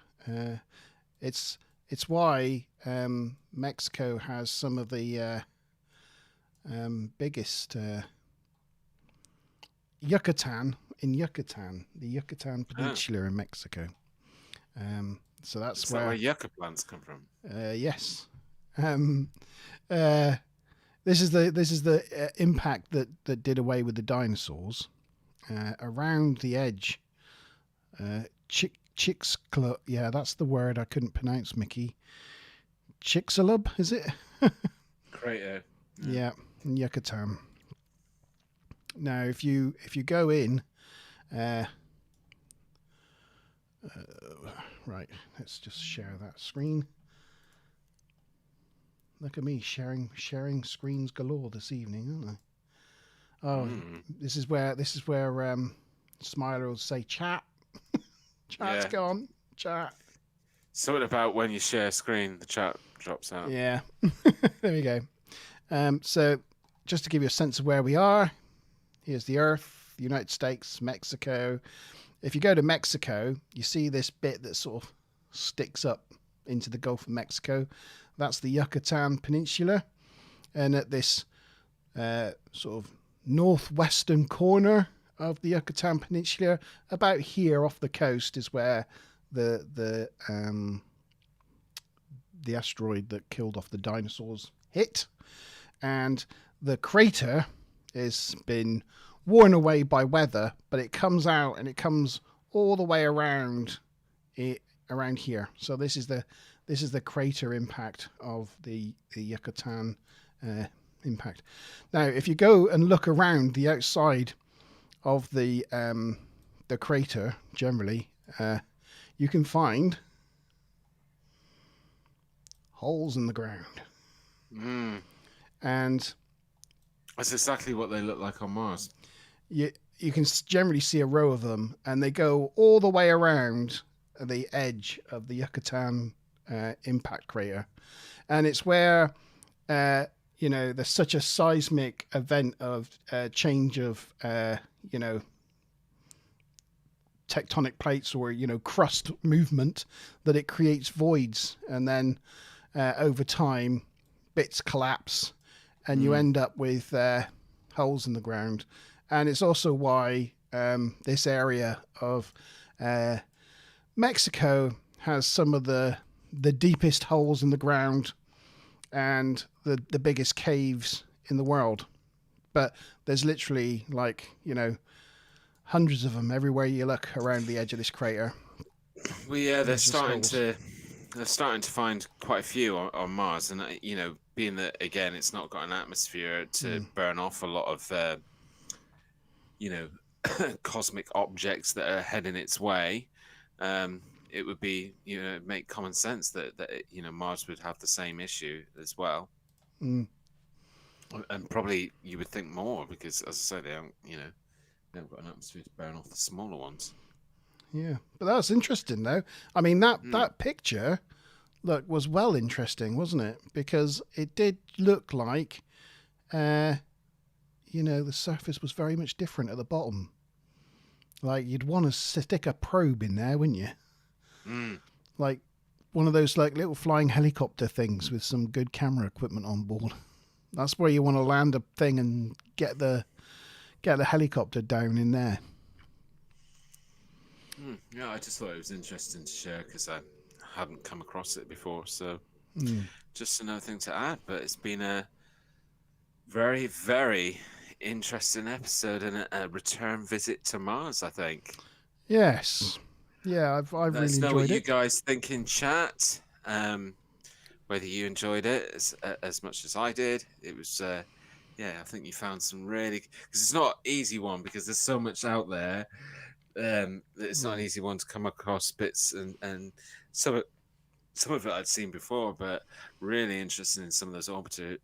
it's why Mexico has some of the biggest Yucatan, the Yucatan Peninsula in Mexico. So that's Is that where yucca plants come from? Yes. This is the impact that did away with the dinosaurs around the edge. Chicxulub, yeah, that's the word I couldn't pronounce, Mickey. Chicxulub, is it? Crater. Yeah, in Yucatan. Now, if you go in, right, let's just share that screen. Look at me sharing screens galore this evening, aren't I? Oh, this is where Smiler will say chat. Chat's gone. Chat. Something about when you share a screen, the chat drops out. Yeah. There we go. So just to give you a sense of where we are, here's the Earth, the United States, Mexico. If you go to Mexico, you see this bit that sort of sticks up into the Gulf of Mexico. That's the Yucatan Peninsula. And at this sort of northwestern corner of the Yucatan Peninsula, about here off the coast, is where the asteroid that killed off the dinosaurs hit. And the crater has been worn away by weather, but it comes out and it comes all the way around here. So this is the crater impact of the Yucatan impact. Now, if you go and look around the outside of the crater, generally, you can find holes in the ground. And that's exactly what they look like on Mars. You can generally see a row of them, and they go all the way around the edge of the Yucatan impact crater. And it's where there's such a seismic event of change of tectonic plates or crust movement, that it creates voids, and then over time bits collapse, and you end up with holes in the ground. And it's also why this area of Mexico has some of the deepest holes in the ground and the biggest caves in the world. But there's literally hundreds of them everywhere you look around the edge of this crater. Well, yeah, they're starting to find quite a few on Mars, and being that again, it's not got an atmosphere to burn off a lot of cosmic objects that are heading its way. It would be make common sense that Mars would have the same issue as well. And probably you would think more, because as I say, they haven't got an atmosphere to burn off the smaller ones. Yeah, but that's interesting though. I mean, that picture was well interesting, wasn't it? Because it did look like the surface was very much different at the bottom. Like, you'd want to stick a probe in there, wouldn't you? Like one of those little flying helicopter things with some good camera equipment on board. That's where you want to land a thing and get the helicopter down in there. Yeah, I just thought it was interesting to share because I hadn't come across it before. So just another thing to add. But it's been a very, very interesting episode and a return visit to Mars, I think. Yes. Yeah, I've really enjoyed it. Let us know what you guys think in chat. Whether you enjoyed it as much as I did. It was, I think you found some really... Because it's not an easy one, because there's so much out there. It's not an easy one to come across bits, and some of it I'd seen before, but really interested in some of those orbiter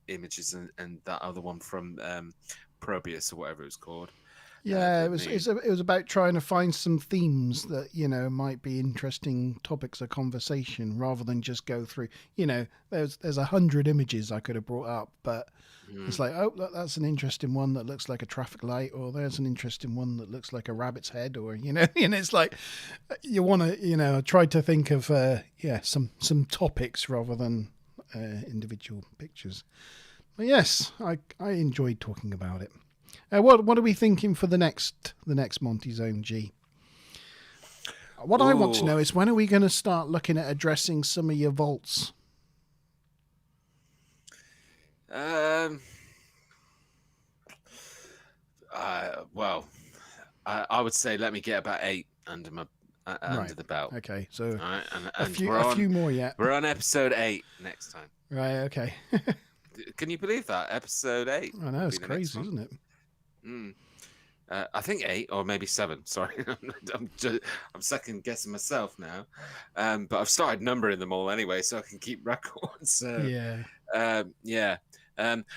images and that other one from Proteus or whatever it was called. Yeah, it was about trying to find some themes that might be interesting topics of conversation, rather than just go through. There's 100 images I could have brought up, but it's like, oh, look, that's an interesting one that looks like a traffic light, or there's an interesting one that looks like a rabbit's head, or and it's like you want to try to think of some topics rather than individual pictures. But yes, I enjoyed talking about it. What are we thinking for the next Monte Zone G? What I want to know is, when are we going to start looking at addressing some of your vaults? Well, I would say let me get about 8 under the belt. Okay, so right, and a few more yet. We're on episode 8 next time. Right. Okay. Can you believe that? Episode 8. I know, it's crazy, isn't it? I think 8 or maybe 7. Sorry, I'm second guessing myself now. But I've started numbering them all anyway, so I can keep records. So, I'm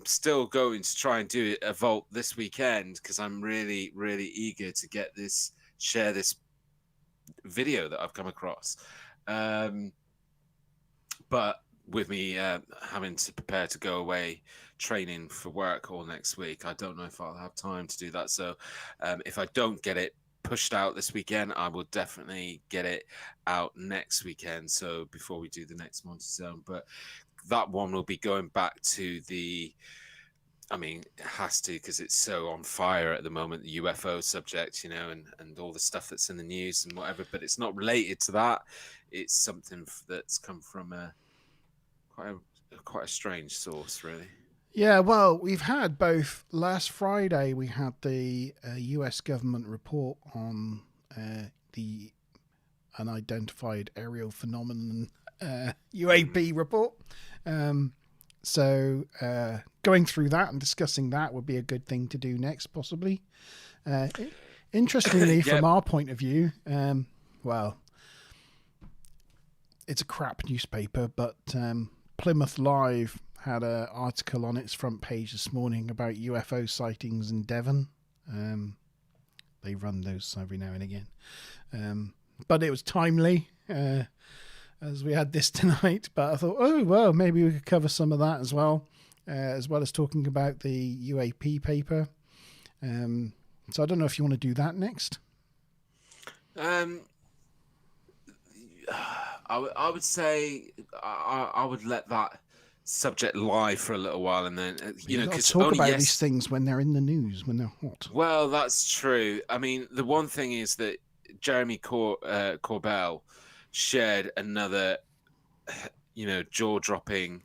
still going to try and do a vault this weekend, because I'm really, really eager to share this video that I've come across. But with me having to prepare to go away training for work all next week, I don't know if I'll have time to do that. So if I don't get it pushed out this weekend, I will definitely get it out next weekend, so before we do the next Monte Zone. But that one will be going back to it has to, because it's so on fire at the moment, the UFO subject, and all the stuff that's in the news and whatever. But it's not related to that. It's something that's come from quite a strange source, really. Yeah, well, we've had both. Last Friday, we had the US government report on the unidentified aerial phenomenon UAP report. So going through that and discussing that would be a good thing to do next, possibly. Interestingly, from our point of view, well, it's a crap newspaper, but Plymouth Live had an article on its front page this morning about UFO sightings in Devon. They run those every now and again. But it was timely, as we had this tonight. But I thought, oh, well, maybe we could cover some of that as well as talking about the UAP paper. So I don't know if you want to do that next. I would say I would let that subject lie for a little while, and then You've got to because talk about these things when they're in the news, when they're hot. Well, that's true. I mean, the one thing is that Jeremy Corbell shared another, jaw-dropping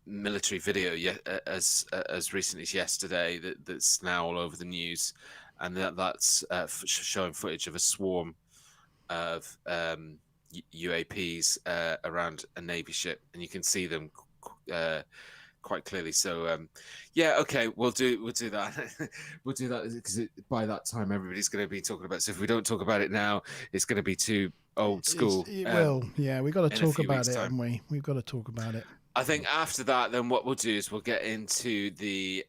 military video as recently as yesterday that's now all over the news, and that's showing footage of a swarm of UAPs around a Navy ship, and you can see them quite clearly. So yeah, okay, we'll do that. We'll do that because by that time everybody's going to be talking about it. So if we don't talk about it now, it's going to be too old school. Yeah, we've got to talk about it, time. haven't we? We've got to talk about it. I think after that, then what we'll do is we'll get into the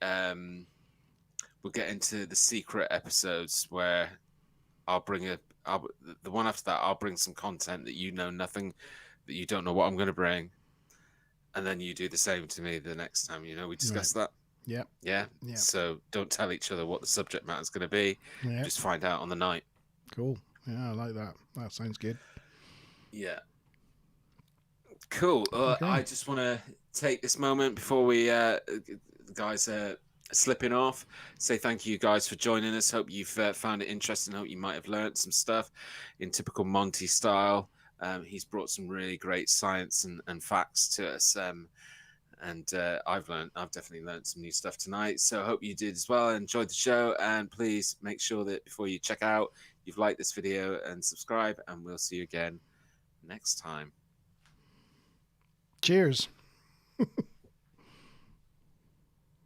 secret episodes where I'll bring the one after that. I'll bring some content that you know nothing, that you don't know what I'm going to bring, and then you do the same to me the next time. We discuss that. Yeah. Yeah. So don't tell each other what the subject matter is going to be. Yeah. Just find out on the night. Cool. Yeah, I like that. That sounds good. Yeah. Cool. Okay. I just want to take this moment before we guys slipping off. Say thank you guys for joining us. Hope you've found it interesting. Hope you might have learned some stuff in typical Monte style. He's brought some really great science and facts to us. And I've definitely learned some new stuff tonight. So I hope you did as well. Enjoyed the show. And please make sure that before you check out, you've liked this video and subscribe. And we'll see you again next time. Cheers.